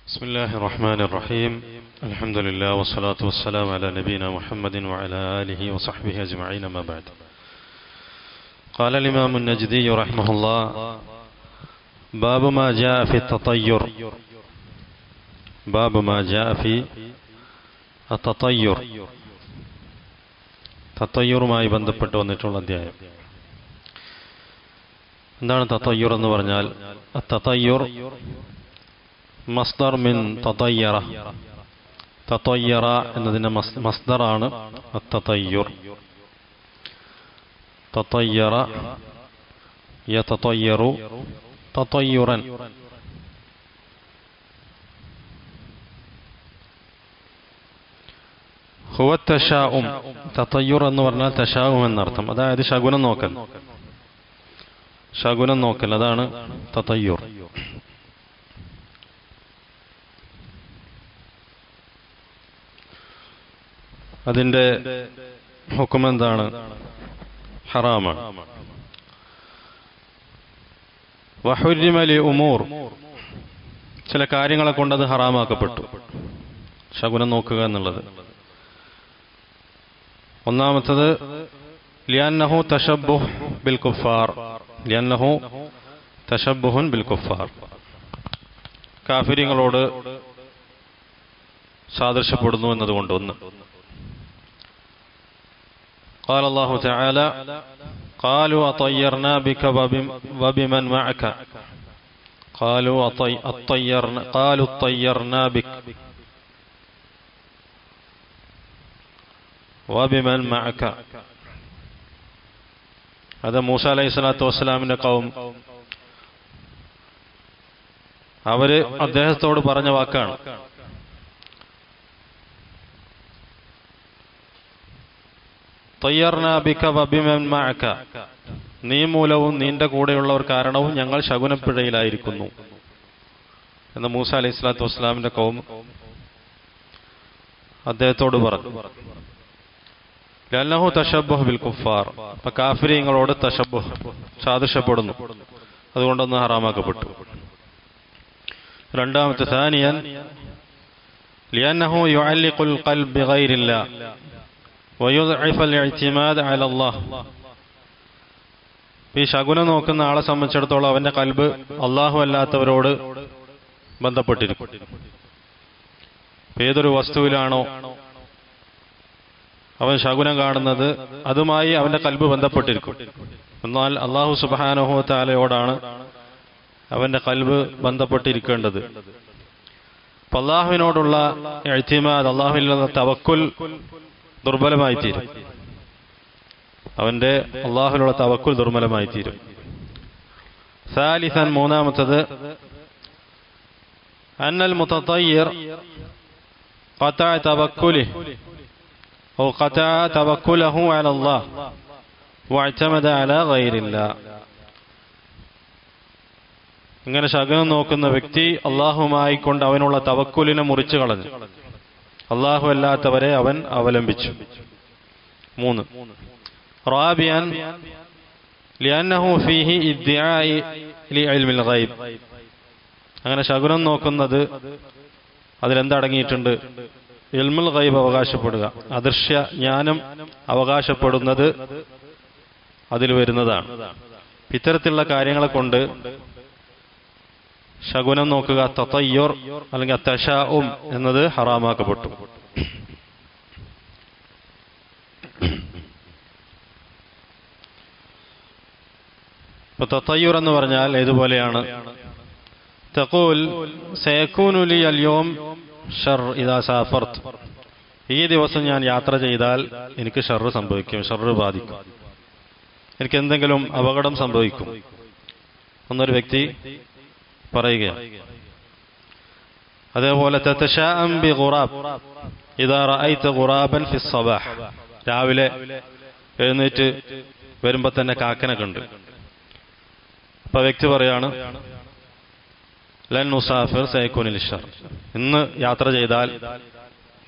بسم الله الرحمن الرحيم الحمد لله والصلاة والسلام على نبينا محمد وعلى آله وصحبه أجمعين ما بعد قال الإمام النجدي رحمه الله باب ما جاء في التطير باب ما جاء في التطير തത്തയ്യുറുമായി ബന്ധപ്പെട്ട് വന്നിട്ടുള്ള അധ്യായം. എന്താണ് തത്തയ്യുർ എന്ന് പറഞ്ഞാൽ? തത്തയ്യുർ മസ്ദർ മിൻ തതയ്യറ. തതയ്യറ എന്നതിന്റെ മസ്ദറാണ് തത്തയ്യുർ. തതയ്യറ യതതയ്യറു തതയ്യുറൻ. ഹുവ തശാഉം. തതയ്യുർ എന്ന് പറഞ്ഞാൽ തശാഉം എന്നർത്ഥം. അതായത് ശകുനം നോക്കൽ. ശകുനം നോക്കൽ, അതാണ് തതയ്യുർ. അതിന്റെ ഹുക്കം എന്താണ്? ഹറാമാണ്. വഹുരിമ ലി ഉമൂർ. ചില കാര്യങ്ങളെ കൊണ്ടത് ഹറാമാക്കപ്പെട്ടു, ശകുനം നോക്കുക എന്നുള്ളത്. ഒന്നാമത്തത് ലിയന്നഹു തശബ്ബുഹ് ബിൽ കുഫാർ. ലിയന്നഹു തശബ്ബുഹുൻ ബിൽ കുഫാർ. കാഫിര്യങ്ങളോട് സാദൃശ്യപ്പെടുന്നു എന്നതുകൊണ്ട്. ഒന്ന്, قال الله تعالى قالوا أطيرنا بك وبمن معك قالوا اطيرنا بك وبمن معك. അത് മൂസ അലൈഹി സ്വലാത്തു വസ്സലാമിന്റെ ഖൗം അവര് അദ്ദേഹത്തോട് പറഞ്ഞ വാക്കാണ്. തയ്യർനാ ബിക വബിമൻ മഅക. നീ മൂലവും നിന്റെ കൂടെയുള്ളവർ കാരണവും ഞങ്ങൾ ശകുനപ്പിഴയിലായിരിക്കുന്നു എന്ന് മൂസ അലൈഹി സ്വലാത്തു വസ്സലാമിന്റെ ഖൗം അദ്ദേഹത്തോട് പറഞ്ഞു. ലഅന്നഹു തശബ്ബുഹ് ബിൽ കുഫാർ. അപ്പൊ കാഫിര്യങ്ങളോട് തശബ്ബുഹ്, സാദൃശ്യപ്പെടുന്നു, അതുകൊണ്ടൊന്ന് ഹറാമാക്കപ്പെട്ടു. രണ്ടാമത്തെ സാനിയൻ ലിഅന്നഹു യുഅല്ലിഖുൽ ഖൽബ് ബിഗൈരില്ലാഹ് വയുദ്ഇഫു അൽ-ഇഅ്തിമാദ് അലല്ലാഹ്. ഈ ശകുനം നോക്കുന്ന ആളെ സംബന്ധിച്ചിടത്തോളം അവന്റെ ഖൽബ് അല്ലാഹു അല്ലാത്തവരോട് ബന്ധപ്പെട്ടിരിക്കും. ഏതൊരു വസ്തുവിലാണോ അവൻ ശകുനം കാണുന്നത് അതുമായി അവന്റെ ഖൽബ് ബന്ധപ്പെട്ടിരിക്കും. എന്നാൽ അല്ലാഹു സുബ്ഹാനഹു വ തആലയോടാണ് അവന്റെ ഖൽബ് ബന്ധപ്പെട്ടിരിക്കേണ്ടത്. അപ്പോൾ അല്ലാഹുവിനോടുള്ള ഇഅ്തിമാദ്, അല്ലാഹുവിലുള്ള തവക്കുൽ ദുർബലമായി തീരും. അവന്റെ അല്ലാഹുവിലുള്ള തവക്കുൽ ദുർബലമായി തീരും. സാലിസൻ, മൂന്നാമത്തത് അന്നൽ മുതതയ്യിർ ഖതഅ തവക്കുലിഹി ഔ ഖതഅ തവക്കുലഹു അല അല്ലാഹ് വഅ്തമദ അല ഗൈരില്ലാഹ്. ഇങ്ങനെ ശകുനം നോക്കുന്ന വ്യക്തി അല്ലാഹുമായി കൊണ്ട് അവനുള്ള തവക്കുലിനെ മുറിച്ചു കളഞ്ഞു, അല്ലാഹു അല്ലാത്തവരെ അവൻ അവലംബിച്ചു. മൂന്ന്, റാബിയൻ ലിഅന്നഹു ഫീഹി ഇദ്ദിആഇ ലിഇൽമിൽ ഗൈബ്. അങ്ങനെ ശകുനം നോക്കുന്നത് അതിലെന്തടങ്ങിയിട്ടുണ്ട്? ഇൽമുൽ ഗൈബ് അവകാശപ്പെടുക, അദൃശ്യ ജ്ഞാനം അവകാശപ്പെടുന്നത് അതിൽ വരുന്നതാണ്. ഇത്തരത്തിലുള്ള കാര്യങ്ങളെ കൊണ്ട് ശകുനം നോക്കുക, തതയ്യുർ അല്ലെങ്കിൽ തശാഉം എന്നത് ഹറാമാക്കപ്പെട്ടു. ഇപ്പൊ തതയ്യുർ എന്ന് പറഞ്ഞാൽ ഇതുപോലെയാണ്. തഖൂൽ സയകൂനു ലി അൽയൗം ഷർ ഇദാ സാഫർത്. ഈ ദിവസം ഞാൻ യാത്ര ചെയ്താൽ എനിക്ക് ഷർറ് സംഭവിക്കും, ഷർറ് ബാധിക്കും, എനിക്ക് എന്തെങ്കിലും അപകടം സംഭവിക്കും എന്നൊരു വ്യക്തി പറയുകയാണ്. അതേപോലെ തതശാഅം ബി ഗുറാബ് ഇദാ റഅയ്ത ഗുറാബൻ ഫി സ്വബാഹ്. രാവിലെ എഴുന്നേറ്റ് വരുമ്പോ തന്നെ കാക്കനെ കണ്ട്. അപ്പൊ വ്യക്തി പറയാണ് ലൻ നുസാഫിർ സയകൂനുൽ ഷർ. ഇന്ന് യാത്ര ചെയ്താൽ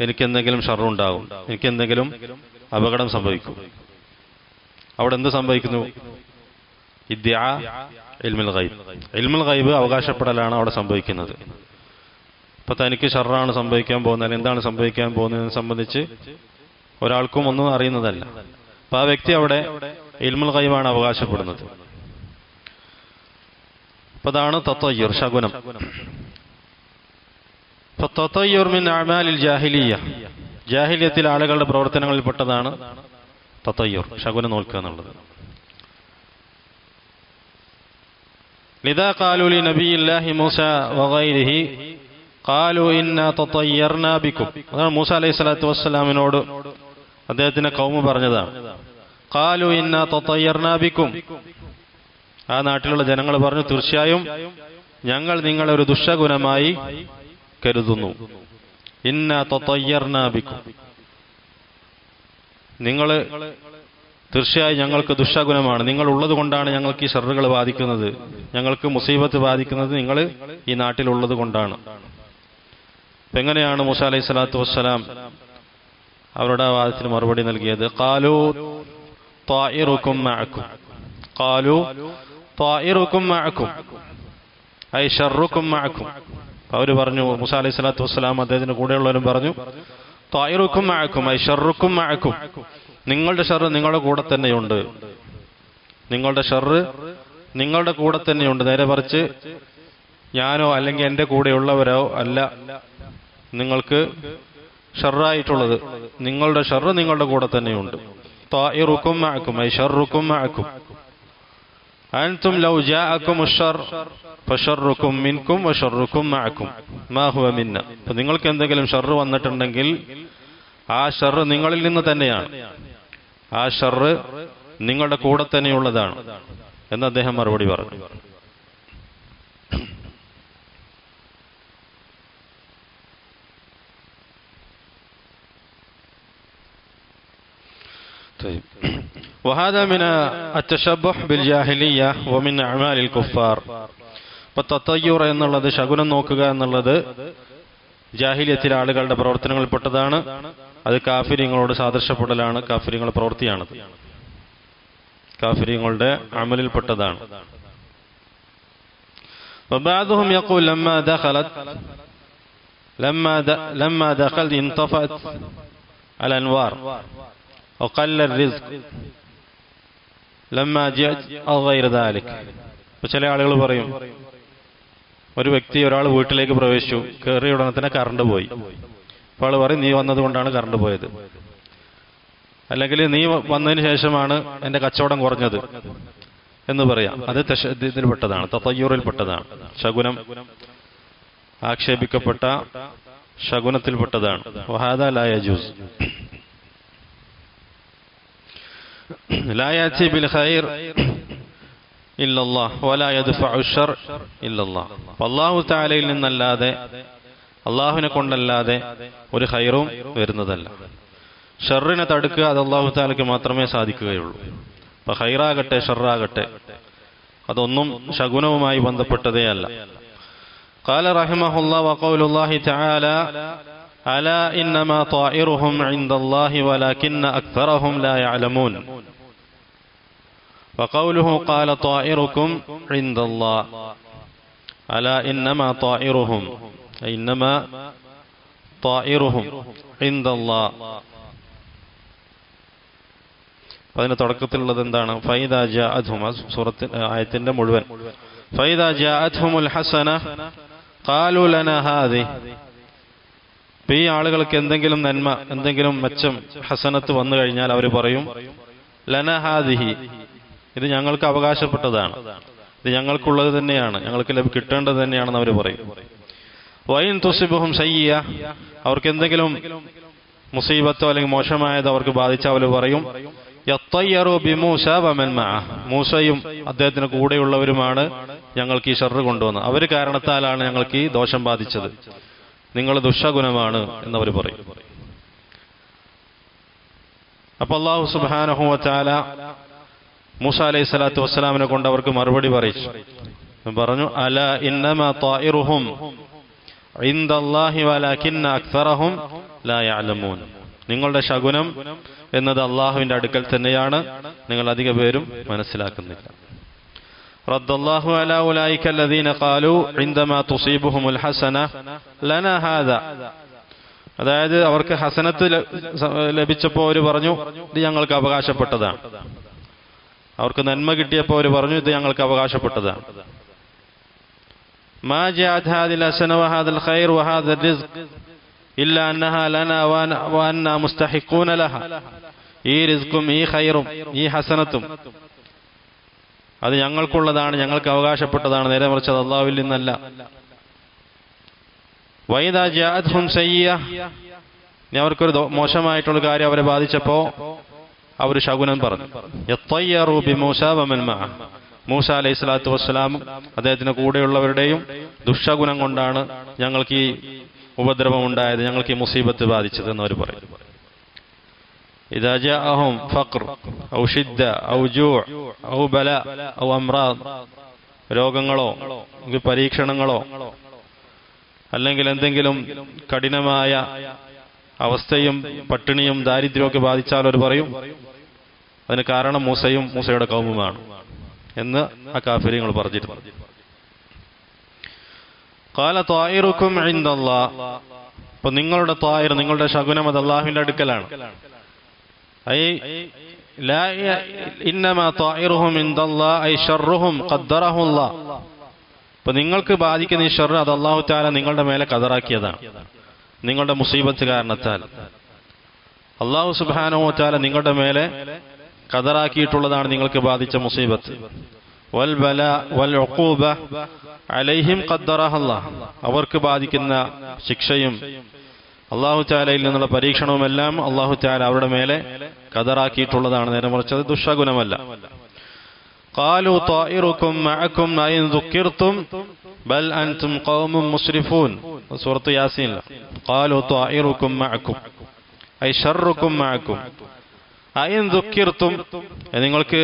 എനിക്ക് എന്തെങ്കിലും ഷർറുണ്ടാകും, എനിക്ക് എന്തെങ്കിലും അപകടം സംഭവിക്കും. അവിടെ എന്ത് സംഭവിക്കുന്നു? ഇദ്ദിആ ഇൽമുൽ ഗൈബ്, ഇൽമുൽ ഗൈബ് അവകാശപ്പെടലാണ് അവിടെ സംഭവിക്കുന്നത്. ഇപ്പൊ തനിക്ക് ഷർറാണ് സംഭവിക്കാൻ പോകുന്നത്, അല്ലെങ്കിൽ എന്താണ് സംഭവിക്കാൻ പോകുന്നതിനെ സംബന്ധിച്ച് ഒരാൾക്കും ഒന്നും അറിയുന്നതല്ല. അപ്പൊ ആ വ്യക്തി അവിടെ ഇൽമുൽ ഗൈബാണ് അവകാശപ്പെടുന്നത്. അപ്പൊ അതാണ് തത്തയ്യുർ, ശകുനം. തത്തയ്യുർ മിൻ അഅമാലിൽ ജാഹിലിയ്യ, ജാഹിലിയത്തിലെ ആളുകളുടെ പ്രവർത്തനങ്ങളിൽപ്പെട്ടതാണ് തത്തയ്യുർ, ശകുനം നോൽക്കുക എന്നുള്ളത്. ലിദാ ഖാലു ലി നബിയില്ലാഹി മൂസ വഗൈരിഹി ഖാലു ഇന്നാ തത്തയ്യർനാ ബിക്കും. അതാണ് മൂസ അലൈഹിസ്സലാത്തു വസ്സലാമിനോട് അദ്ദേഹത്തിന്റെ ഖൗമ് പറഞ്ഞതാണ്. ഖാലു ഇന്നാ തത്തയ്യർനാ ബിക്കും. ആ നാട്ടിലുള്ള ജനങ്ങൾ പറഞ്ഞു, തീർച്ചയായും ഞങ്ങൾ നിങ്ങളെ ഒരു ദുഷ്ടഗുണമായി കരുതുന്നു. ഇന്നാ തത്തയ്യർനാ ബിക്കും, നിങ്ങൾ തീർച്ചയായും ഞങ്ങൾക്ക് ദുഷ്ടഗുണമാണ്, നിങ്ങൾ ഉള്ളത് കൊണ്ടാണ് ഞങ്ങൾക്ക് ഈ ഷർറുകൾ ബാധിക്കുന്നത്, ഞങ്ങൾക്ക് മുസീബത്ത് ബാധിക്കുന്നത് നിങ്ങൾ ഈ നാട്ടിലുള്ളത് കൊണ്ടാണ്. അപ്പൊ എങ്ങനെയാണ് മൂസ അലൈഹി സ്വലാത്തു വസ്സലാം അവരുടെ വാദത്തിന് മറുപടി നൽകിയത്? ഖാലു ത്വാഇറുക്കും മഅക്കും, ഖാലു ത്വാഇറുക്കും മഅക്കും ഐ ശർറുക്കും മഅക്കും. അവർ പറഞ്ഞു, മൂസ അലൈഹി സ്വലാത്തു വസ്സലാം അദ്ദേഹത്തിന്റെ കൂടെയുള്ളവരും പറഞ്ഞു, ത്വാഇറുക്കും മഅക്കും ഐ ശർറുക്കും മഅക്കും, നിങ്ങളുടെ ഷർറ് നിങ്ങളുടെ കൂടെ തന്നെയുണ്ട്, നിങ്ങളുടെ ഷർറ് നിങ്ങളുടെ കൂടെ തന്നെയുണ്ട്. നേരെ മറിച്ച് ഞാനോ അല്ലെങ്കിൽ എൻ്റെ കൂടെയുള്ളവരോ അല്ല നിങ്ങൾക്ക് ഷർറായിട്ടുള്ളത്, നിങ്ങളുടെ ഷർറ് നിങ്ങളുടെ കൂടെ തന്നെയുണ്ട്. ത്വാഇറുക്കും മഅക്കും ഐ ശർറുക്കും മഅക്കും അൻതും ലൗ ജാഅക്കും അശ്ശർ ഫശർറുക്കും മിൻകും വശർറുക്കും മഅക്കും മാ ഹുവ മിന്ന. അപ്പോൾ നിങ്ങൾക്ക് എന്തെങ്കിലും ഷർറ് വന്നിട്ടുണ്ടെങ്കിൽ ആ ഷർറ് നിങ്ങളിൽ നിന്ന് തന്നെയാണ്, ആ ഷർറ് നിങ്ങളുടെ കൂടെ തന്നെയുള്ളതാണ് എന്ന് അദ്ദേഹം മറുപടി പറഞ്ഞു. وهذا من التشبه بالجاهلية ومن أعمال الكفار. തത്തയ്യുർ എന്നുള്ളത്, ശകുനം നോക്കുക എന്നുള്ളത് ജാഹിലിയത്തിലെ ആളുകളുടെ പ്രവർത്തനങ്ങളിൽപ്പെട്ടതാണ്. അത് കാഫിര്യങ്ങളോട് സാദൃശ്യപ്പെടലാണ്, കാഫിര്യങ്ങളുടെ പ്രവൃത്തിയാണത്, കാഫിര്യങ്ങളുടെ അമലിൽപ്പെട്ടതാണ്. وبعضهم يقول لما دخلت انطفأت الأنوار وقل الرزق لما جاء أو غير ذلك. ചില ആളുകൾ പറയും, ഒരു വ്യക്തി, ഒരാൾ വീട്ടിലേക്ക് പ്രവേശിച്ചു, കയറിയ ഉടനെ തന്നെ കറണ്ട് പോയി. അപ്പോൾ ആൾ പറയും, നീ വന്നത് കൊണ്ടാണ് കറണ്ട് പോയത്, അല്ലെങ്കിൽ നീ വന്നതിന് ശേഷമാണ് എൻ്റെ കച്ചവടം കുറഞ്ഞത് എന്ന് പറയാം. അത് ഇതിൽപ്പെട്ടതാണ്, തത്തയ്യൂറിൽപ്പെട്ടതാണ്, ശകുനം ആക്ഷേപിക്കപ്പെട്ട ശകുനത്തിൽപ്പെട്ടതാണ്. വഹാദാ ലാ യജൂസ് ലാ യഅതി ബിൽ ഖൈർ ഇല്ലല്ലാഹ് വലാ യദ്ഫഉ ശർ ഇല്ലല്ലാഹ്. അല്ലാഹു തആലയിൽ നിന്നല്ലാതെ, അല്ലാഹുവിനെ കൊണ്ടല്ലാതെ ഒരു ഖൈറും വരുന്നതല്ല. ഷർറിനെ തടുക്കുക അത് അല്ലാഹു തആലയ്ക്ക് മാത്രമേ സാധിക്കുകയുള്ളൂ. അപ്പൊ ഖൈറാകട്ടെ ഷർറാകട്ടെ അതൊന്നും ശകുനവുമായി ബന്ധപ്പെട്ടതേ അല്ല. ഖാല റഹിമഹുല്ലാഹ് വഖൗലുല്ലാഹി തആല അലാ ഇന്നമാ ത്വാഇറുഹും ഇൻദല്ലാഹി വലാകിന്ന അക്സറഹും ലാ യഅലമൂൻ. وقوله قال طائركم عند الله ألا إنما طائرهم إنما طائرهم عند الله. അതിന്റെ തുടക്കത്തിലുള്ളത് എന്താണ്? ഫൈദാ ജാഅത്ഹും, സൂറത്ത് ആയത്തിന്റെ മുഴുവൻ. ഫൈദാ ജാഅത്ഹുമുൽ ഹസന ഖാലു ലനാ ഹാദി. ഈ ആളുകൾക്ക് എന്തെങ്കിലും നന്മ, എന്തെങ്കിലും മെച്ചം, ഹസനത്ത് വന്നു കഴിഞ്ഞാൽ അവർ പറയും, ലനാ ഹാദിഹി, ഇത് ഞങ്ങൾക്ക് അവകാശപ്പെട്ടതാണ്, ഇത് ഞങ്ങൾക്കുള്ളത് തന്നെയാണ്, ഞങ്ങൾക്ക് കിട്ടേണ്ടത് തന്നെയാണെന്ന് അവർ പറയും. വൈൻ തുസിബുഹും സയ്യിഅ, അവർക്ക് എന്തെങ്കിലും മുസീബത്തോ അല്ലെങ്കിൽ മോശമായത് അവർക്ക് ബാധിച്ചാൽ അവർ പറയും, യത്തയ്യറു ബിമൂസ വമൻ മഅഹ്, മൂസയും അദ്ദേഹത്തിന് കൂടെയുള്ളവരുമാണ് ഞങ്ങൾക്ക് ഈ ഷർറ് കൊണ്ടുവന്നത്, അവർ കാരണത്താലാണ് ഞങ്ങൾക്ക് ഈ ദോഷം ബാധിച്ചത്, നിങ്ങൾ ദുഷ്ടഗുണമാണ് എന്നവർ പറയും. അപ്പൊ അല്ലാഹു സുബ്ഹാനഹു വ തആല മൂസ അലൈഹി സ്വലാത്തു വസ്സലാമിനെ കൊണ്ട് അവർക്ക് മറുപടി പറയിച്ചു, പറഞ്ഞു, അലാ ഇന്നമാ ത്വാഇറുഹും ഇൻദല്ലാഹി വലാകിന്ന അക്സറഹും ലാ യഅലമൂൻ. നിങ്ങളുടെ ശകുനം എന്നത് അള്ളാഹുവിന്റെ അടുക്കൽ തന്നെയാണ്, നിങ്ങൾ അധിക പേരും മനസ്സിലാക്കുന്നില്ല. റദ്ദല്ലാഹു അലാ ഉലൈക അല്ലദീന ഖാലു ഇൻദമാ തുസീബുഹുൽ ഹസന ലനാ ഹാദാ. അതായത് അവർക്ക് ഹസനത്ത് ലഭിച്ചപ്പോൾ അവർ പറഞ്ഞു ഇത് ഞങ്ങൾക്ക് അവകാശപ്പെട്ടതാണ്. അവർക്ക് നന്മ കിട്ടിയപ്പോൾ അവർ പറഞ്ഞു ഇത് ഞങ്ങൾക്ക് അവകാശപ്പെട്ടതാണ്. മാ ജാഅത് ഹാദിൽ ഹസന വഹാദൽ ഖൈർ വഹാദൽ റിസ്ഖ് ഇല്ലാ അന്നഹാ ലനാ വഅന്നാ മുസ്തഹിഖൂന ലഹാ. ഈ റിസ്ക്കും ഈ ഖൈറും ഈ ഹസനത്തും അത് ഞങ്ങൾക്കുള്ളതാണ്, ഞങ്ങൾക്ക് അവകാശപ്പെട്ടതാണ്. നേരെ മറിച്ച് അത് അല്ലാഹുവിൽ നിന്നല്ല. വൈദാ ജാഅത്ഹും സയ്യിഅ, ഇനി അവർക്കൊരു മോശമായിട്ടുള്ള കാര്യം അവരെ ബാധിച്ചപ്പോൾ അവർ ശകുനം പറഞ്ഞു. യത്തയ്യറു ബിമൂസാ വമൻ മഅ, മൂസ അലൈഹി സ്വലാത്തു വസ്സലാമും അദ്ദേഹത്തിന് കൂടെയുള്ളവരുടെയും ദുഷ്ടഗുണം കൊണ്ടാണ് ഞങ്ങൾക്ക് ഈ ഉപദ്രവം ഉണ്ടായത്, ഞങ്ങൾക്ക് ഈ മുസീബത്ത് ബാധിച്ചത് എന്നവർ പറയും. ഇദാ ജാഅഹും ഫഖർ ഔ ഷിദ്ദ ഔ ജൂഅ് ഔ ബലാ ഔ അംറാദ്, രോഗങ്ങളോ പരീക്ഷണങ്ങളോ അല്ലെങ്കിൽ എന്തെങ്കിലും കഠിനമായ അവസ്ഥയും പട്ടിണിയും ദാരിദ്ര്യമൊക്കെ ബാധിച്ചാൽ അവർ പറയും അതിന് കാരണം മൂസയും മൂസയുടെ കൗമുമാണ് എന്ന് ആ കാഫിര്യങ്ങൾ പറഞ്ഞിരുന്നു. ഖാല ത്വായിറുക്കും ഇൻദല്ലാഹ്, അപ്പോൾ നിങ്ങളുടെ ത്വായിർ, നിങ്ങളുടെ ശകുനം അത് അല്ലാഹുവിന്റെ അടുക്കലാണ്. ഐ ലാ ഇന്നമാ ത്വായിറുഹും ഇൻദല്ലാഹ് ഐ ശർറുഹും ഖദ്ദറഹുല്ലാഹ്. അപ്പോൾ നിങ്ങൾക്ക് ബാധിക്കുന്ന ഈ ഷർറ് അത് അല്ലാഹു തആല നിങ്ങളുടെ മേലെ ഖദറാക്കിയതാണ്. നിങ്ങളുടെ മുസീബത്ത് കാരണത്താൽ അല്ലാഹു സുബ്ഹാനഹു വ തആല നിങ്ങളുടെ മേലെ ഖദറാക്കിയിട്ടുള്ളതാണ് നിങ്ങൾക്ക് ബാധിച്ച മുസീബത്ത്. വൽ ബലാ വൽ ഉഖൂബ അലൈഹിം ഖദ്ദറഹല്ലാഹ്, അവർക്ക് ബാധിക്കുന്ന ശിക്ഷയും അല്ലാഹു തആലയിൽ നിന്നുള്ള പരീക്ഷണവുമെല്ലാം അല്ലാഹു തആല അവരുടെ മേലെ ഖദറാക്കിയിട്ടുള്ളതാണ്. നേരെ മറിച്ച് അത് ദുഷ്ടഗുണമല്ല. ഖാലു ത്വായിറുക്കും മഅക്കും അയിൻ ദുക്കിർതും ബൽ അൻതും ഖൗമും മുസ്രിഫൂൻ. സൂറത്ത് യാസീൻ. ഖാലു ത്വായിറുക്കും മഅക്കും ഐ ശർറുക്കും മഅക്കും അയിൻ ദുക്കിർതും, നിങ്ങൾക്ക്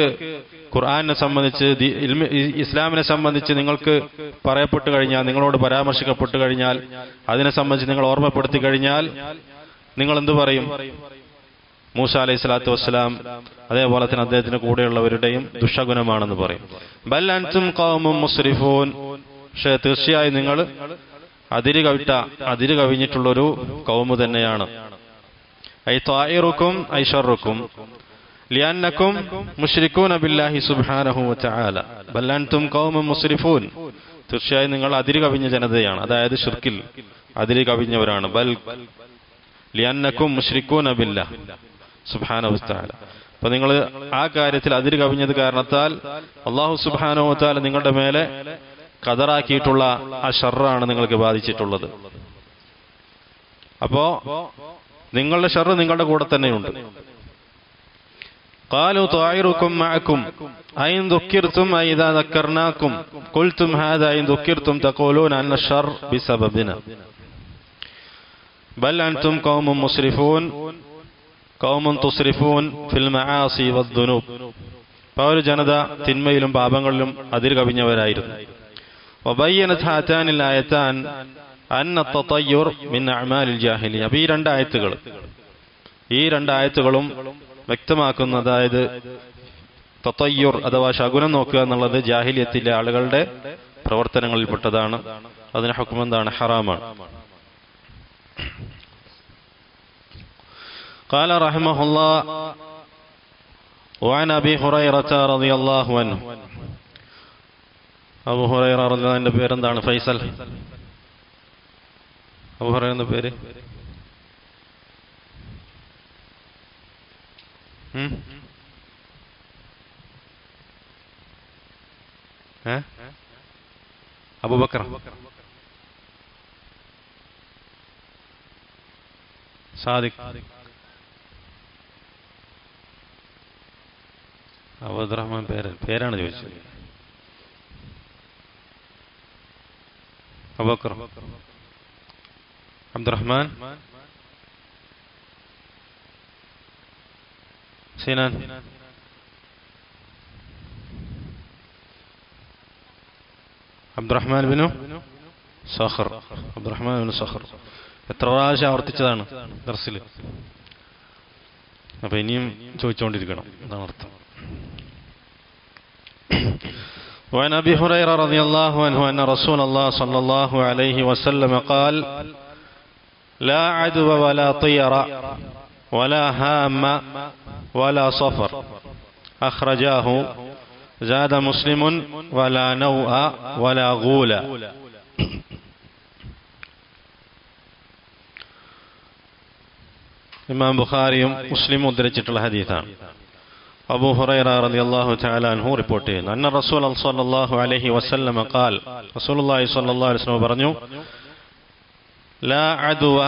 ഖുർആനെ സംബന്ധിച്ച് ഇസ്ലാമിനെ സംബന്ധിച്ച് നിങ്ങൾക്ക് പറയപ്പെട്ടു കഴിഞ്ഞാൽ, നിങ്ങളോട് പരാമർശിക്കപ്പെട്ടു കഴിഞ്ഞാൽ, അതിനെ സംബന്ധിച്ച് നിങ്ങൾ ഓർമ്മപ്പെടുത്തി കഴിഞ്ഞാൽ നിങ്ങൾ എന്തു പറയും? മൂസ അലൈഹി സ്വലാത്തു വസ്സലാം അതേപോലെ തന്നെ അദ്ദേഹത്തിന് കൂടെയുള്ളവരുടെയും ദുഷ്ടഗുണമാണെന്ന് പറയും. ബൽ അൻതും ഖൗമും മുസ്രിഫൂൻ, പക്ഷേ തീർച്ചയായും നിങ്ങൾ അതിര് കവിഞ്ഞിട്ടുള്ളൊരു കൗമ് തന്നെയാണ്. ഐ ത്വായിറുക്കും ഐ ശർറുക്കും ലിഅന്നകും മുശ്രികൂന ബില്ലാഹി സുബ്ഹാനഹു വ തആല ബൽ അൻതും ഖൗമും മുസ്രിഫൂൻ, തീർച്ചയായും നിങ്ങൾ അതിര് കവിഞ്ഞ ജനതയാണ്, അതായത് ശിർക്കിൽ അതിര് കവിഞ്ഞവരാണ്. ബൽ ലിഅന്നകും മുശ്രികൂന ബില്ലാഹി സുബ്ഹാനഹു വ തആല, അപ്പോൾ നിങ്ങൾ ആ കാര്യത്തിൽ അതിര് കവിഞ്ഞത് കാരണത്താൽ അല്ലാഹു സുബ്ഹാനഹു വ തആല നിങ്ങളുടെ മേലെ ഖദറാക്കിയിട്ടുള്ള ആ ഷർറാണ് നിങ്ങൾക്ക് ബാധിച്ചിട്ടുള്ളത്. അപ്പോ നിങ്ങളുടെ ഷർറ് നിങ്ങളുടെ കൂടെ തന്നെയുണ്ട്. ഖാലു ത്വായിറുക്കും മഅക്കും അയിൻ ദുക്കിർതും ഐ ഇദാ ദക്കർനാകും ഖുൽതും ഹാദാ ഇൻ ദുക്കിർതും തഖൂലൂന അന്ന ശർ ബിസബബിന ബൽ അൻതും ഖൗമും മുസ്രിഫൂൻ ഖൗമുൻ തുസ്രിഫൂൻ ഫിൽ മആസി വദ്ദുനൂബ്. ഒരു ജനത തിന്മയിലും പാപങ്ങളിലും അതിര് കവിഞ്ഞവരായിരുന്നു. വബയ്യനത് ഹാതാനിൽ ആയതാൻ അന്ന തതയ്യുർ മിൻ അഅമാലിൽ ജാഹിലിയ. അപ്പോൾ ഈ രണ്ട് ആയത്തുകളും വ്യക്തമാക്കുന്ന, അതായത് തതയ്യുർ അഥവാ ശകുനം നോക്കുക എന്നുള്ളത് ജാഹിലിയത്തിലെ ആളുകളുടെ പ്രവർത്തനങ്ങളിൽപ്പെട്ടതാണ്. അതിന് ഹുക്ം എന്താണ്? ഹറാമാണ്. قال رحمه الله وعن أبي هريرة رضي الله عنه. അബൂ ഹുറൈറ റളിയല്ലാഹു അൻഹുവിന്റെ പേരെന്താണ്? ഫൈസൽ. അബൂ ഹുറൈറയുടെ പേര് അബൂബക്കർ. സാദിഖ്. അബ്ദുറഹ്മാൻ പേരാണ് ചോദിച്ചത്. അബൂബക്കർ, അബ്ദുറഹ്മാൻ, സിനാൻ, അബ്ദുറഹ്മാൻ ബിനു സഖർ. അബ്ദുറഹ്മാൻ ബിനു സഖർ എത്ര പ്രാവശ്യം ആവർത്തിച്ചതാണ് ദർസിൽ. അപ്പൊ ഇനിയും ചോദിച്ചുകൊണ്ടിരിക്കണം, അതാണ് അർത്ഥം. وعن أبي هريرة رضي الله عنه أن رسول الله صلى الله عليه وسلم قال لا عدو ولا طير ولا هام ولا صفر أخرجاه زاد مسلم ولا نوء ولا غول. ഇമാം ബുഖാരിയും മുസ്ലിമും ഉദ്ധരിച്ചിട്ടുള്ള ഹദീസാണ്. അബൂ ഹുറൈറ റളിയല്ലാഹു തആല അൻഹു റിപ്പോർട്ട് ചെയ്യുന്നു, അന്ന റസൂൽ സ്വല്ലല്ലാഹു അലൈഹി വസല്ലം ഖാൽ, റസൂലുള്ളാഹി സ്വല്ലല്ലാഹു അലൈഹി വസല്ലം പറഞ്ഞു, ലാ അദ്വ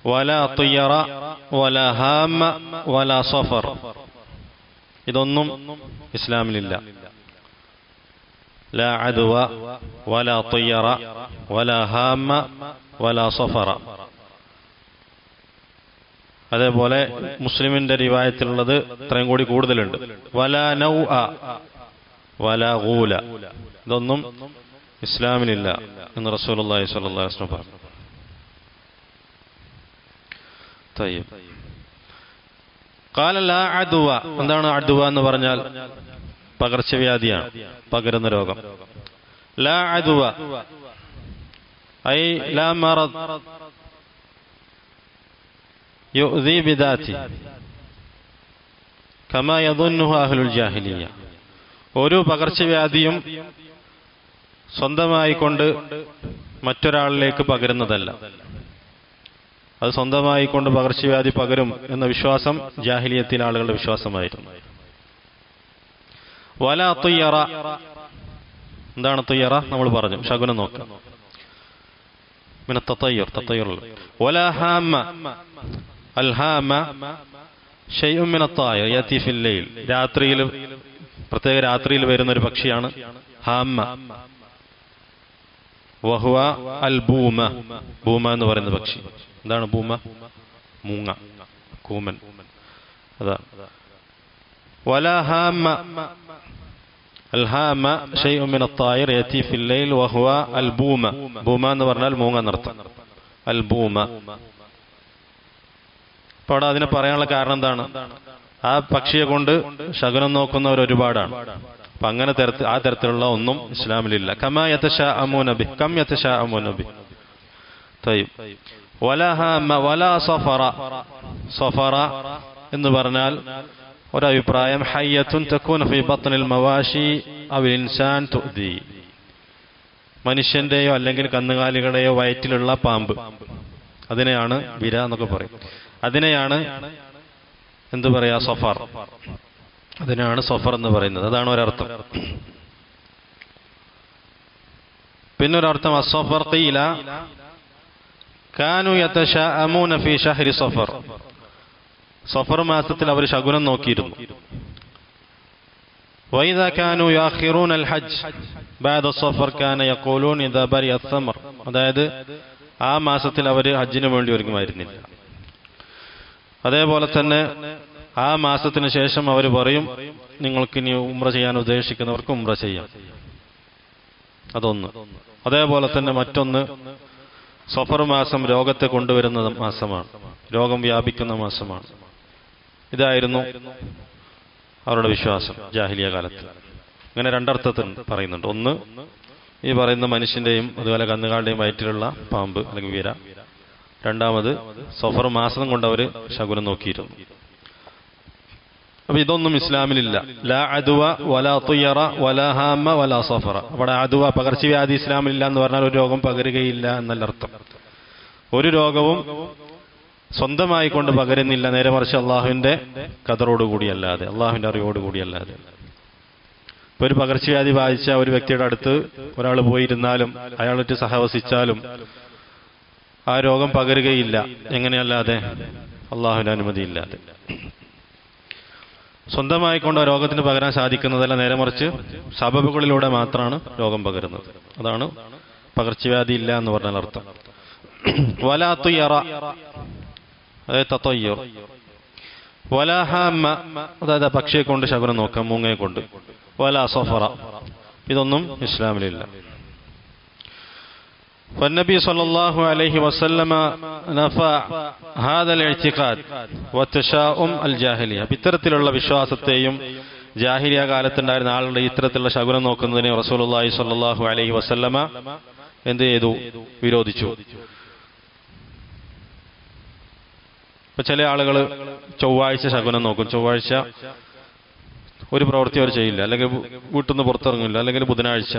വലാ തിയറ വലാ ഹാമ വലാ സഫർ. ഇതൊന്നും ഇസ്ലാമിലില്ല. ലാ അദ്വ വലാ തിയറ വലാ ഹാമ വലാ സഫറ. അതേപോലെ മുസ്ലിമിന്റെ റിവായത്തിലുള്ളത് ഇത്രയും കൂടി കൂടുതലുണ്ട്. വലാ നൗഅ വലാ ഗൂല. ഇതൊന്നും ഇസ്ലാമിലില്ല എന്ന് റസൂലുള്ളാഹി സ്വല്ലല്ലാഹു അലൈഹി വസല്ലം പറഞ്ഞു. തയ്യിബ്. ഖാല ലാ അദ്വ. എന്താണ് അദ്വ എന്ന് പറഞ്ഞാൽ? പകർച്ചവ്യാധിയാണ്, പകരുന്ന രോഗം. ലാ അദ്വ ഐ ലാ മറദ് യുഅ്ദി ബിദാതി കമാ യദുന്നുഹു അഹ്ലുൽ ജാഹിലിയ്യ. ഒരു പകർച്ചവ്യാധിയും സ്വന്തമായി കൊണ്ട് മറ്റൊരാളിലേക്ക് പകരുന്നതല്ല. അത് സ്വന്തമായി കൊണ്ട് പകർച്ചവ്യാധി പകരും എന്ന വിശ്വാസം ജാഹിലിയത്തിലെ ആളുകളുടെ വിശ്വാസമായിരുന്നു. വലാ തുയ്യറ. എന്താണ് തുയ്യറ? നമ്മൾ പറഞ്ഞു, ശകുനം നോക്കാം. മിന തതയ്യുർ, തതയ്യുർ. വലാ ഹാമ. അൽ ഹാമ ശൈഉൻ മിന അത്തായിർ യഅതി ഫിൽ ലൈൽ. രാത്രിയിൽ, പ്രത്യേക രാത്രിയിൽ വരുന്ന ഒരു പക്ഷിയാണ് ഹാമ. വഹുവ അൽ ബൂമ. ബൂമ എന്ന് പറയുന്ന പക്ഷി. എന്താണ് ബൂമ? മൂങ്ങ, കൂമൻ. അതാ. വലാ ഹാമ. അൽ ഹാമ ശൈഉൻ മിന അത്തായിർ യഅതി ഫിൽ ലൈൽ വഹുവ അൽ ബൂമ. ബൂമ എന്ന് പറഞ്ഞാൽ മൂങ്ങ എന്നർത്ഥം. അൽ ബൂമ. അപ്പോൾ അവിടെ അതിനെ പറയാനുള്ള കാരണം എന്താണ്? ആ പക്ഷിയെ കൊണ്ട് ശകുനം നോക്കുന്നവർ ഒരുപാടാണ്. അപ്പൊ അങ്ങനെ ആ തരത്തിലുള്ള ഒന്നും ഇസ്ലാമിലില്ല. കമാ യതശാഅമൂന ബി. കം യതശാഅമൂന ബി. തയ്യിബ്. വലാ ഹാമ വലാ സഫറ. സഫറ എന്ന് പറഞ്ഞാൽ ഒരഭിപ്രായം ഹയ്യത്തുൻ തകൂന ഫീ ബത്നിൽ മവാശി അവൽ ഇൻസാൻ തുഅദി. മനുഷ്യന്റെയോ അല്ലെങ്കിൽ കന്നുകാലികളുടെയോ വയറ്റിലുള്ള പാമ്പ്, അതിനെയാണ് വിര എന്നൊക്കെ പറയും. അതിനെയാണ് എന്തു പറയാ? സഫർ. അതിനാണ് സഫർ എന്ന് പറയുന്നത്. അതാണ് ഒരർത്ഥം. പിന്നൊരർത്ഥം അസ്സഫർ ഖീല കാനു യതശാഅമൂന ഫീ ശഹ്രി സഫർ. സഫർ മാസത്തിൽ അവർ ശകുനം നോക്കിയിരുന്നു. വഇദാ കാനു യഅഖിറൂന അൽ ഹജ്ജ് ബഅദ സഫർ കാന യഖൂലൂൻ ഇദാ ബരിഅ അസ്സമർ. അതായത് ആ മാസത്തിൽ അവർ ഹജ്ജിന് വേണ്ടി ഒരുങ്ങുമായിരുന്നില്ല. അതേപോലെ തന്നെ ആ മാസത്തിന് ശേഷം അവർ പറയും, നിങ്ങൾക്ക് ഇനി ഉംറ ചെയ്യാൻ ഉദ്ദേശിക്കുന്നവർക്ക് ഉംറ ചെയ്യാം. അതൊന്ന്. അതേപോലെ തന്നെ മറ്റൊന്ന്, സഫർ മാസം രോഗത്തെ കൊണ്ടുവരുന്ന മാസമാണ്, രോഗം വ്യാപിക്കുന്ന മാസമാണ്. ഇതായിരുന്നു അവരുടെ വിശ്വാസം ജാഹിലിയ കാലത്ത്. അങ്ങനെ രണ്ടർത്ഥത്തിൽ പറയുന്നുണ്ട്. ഒന്ന്, ഈ പറയുന്ന മനുഷ്യന്റെയും അതുപോലെ കന്നുകാലിന്റെയും വയറ്റിലുള്ള പാമ്പ് അല്ലെങ്കിൽ വീര. രണ്ടാമത്, സഫർ മാസം കൊണ്ട് അവർ ശകുനം നോക്കിയിരുന്നു. അപ്പൊ ഇതൊന്നും ഇസ്ലാമിലില്ല. ലാ അദ്വ വലാ തുയ്യറ വലാ ഹാമ വലാ സഫറ. അവിടെ അദ്വ പകർച്ചവ്യാധി ഇസ്ലാമിലില്ല എന്ന് പറഞ്ഞാൽ ഒരു രോഗം പകരുകയില്ല എന്നല്ല അർത്ഥം. ഒരു രോഗവും സ്വന്തമായി കൊണ്ട് പകരുന്നില്ല, നേരെ മറിച്ച് അള്ളാഹുവിന്റെ ഖദറോടുകൂടിയല്ലാതെ, അള്ളാഹുവിന്റെ അറിവോടുകൂടിയല്ലാതെ. ഇപ്പൊ ഒരു പകർച്ചവ്യാധി ബാധിച്ച ഒരു വ്യക്തിയുടെ അടുത്ത് ഒരാൾ പോയിരുന്നാലും അയാളിട്ട് സഹവസിച്ചാലും ആ രോഗം പകരുകയില്ല. എങ്ങനെയല്ലാതെ? അള്ളാഹുവിന്റെ അനുമതിയില്ലാതെ. സ്വന്തമായി കൊണ്ട് ആ രോഗത്തിന് പകരാൻ സാധിക്കുന്നതല്ല, നേരെ മറിച്ച് സബബുകളിലൂടെ മാത്രമാണ് രോഗം പകരുന്നത്. അതാണ് പകർച്ചവ്യാധി ഇല്ല എന്ന് പറഞ്ഞാൽ അർത്ഥം. വലാ തുയ്യറ, അതായത് തതയ്യുർ. വലാ ഹാമ, അതായത് പക്ഷിയെ കൊണ്ട് ശകുനം നോക്കാം, മൂങ്ങയെ കൊണ്ട്. വലാ സഫറ, ഇതൊന്നും ഇസ്ലാമിലില്ല. فالنبي صلى الله عليه وسلم نفى هذا الاعتقاد والتشاؤم الجاهلية. ഇത്തരത്തിലുള്ള വിശ്വാസത്തെയും ജാഹിലിയ കാലത്തുണ്ടായിരുന്ന ആളുടെ ഇത്തരത്തിലുള്ള ശകുനം നോക്കുന്നതിനെ റസൂലുള്ളാഹി സ്വല്ലല്ലാഹു അലൈഹി വസല്ലമ എന്ത് ചെയ്തു? വിരോധിച്ചു. ഇപ്പൊ ചില ആളുകൾ ചൊവ്വാഴ്ച ശകുനം നോക്കും. ചൊവ്വാഴ്ച ഒരു പ്രവൃത്തി അവർ ചെയ്യില്ല, അല്ലെങ്കിൽ വീട്ടിൽ നിന്ന് പുറത്തിറങ്ങില്ല, അല്ലെങ്കിൽ ബുധനാഴ്ച.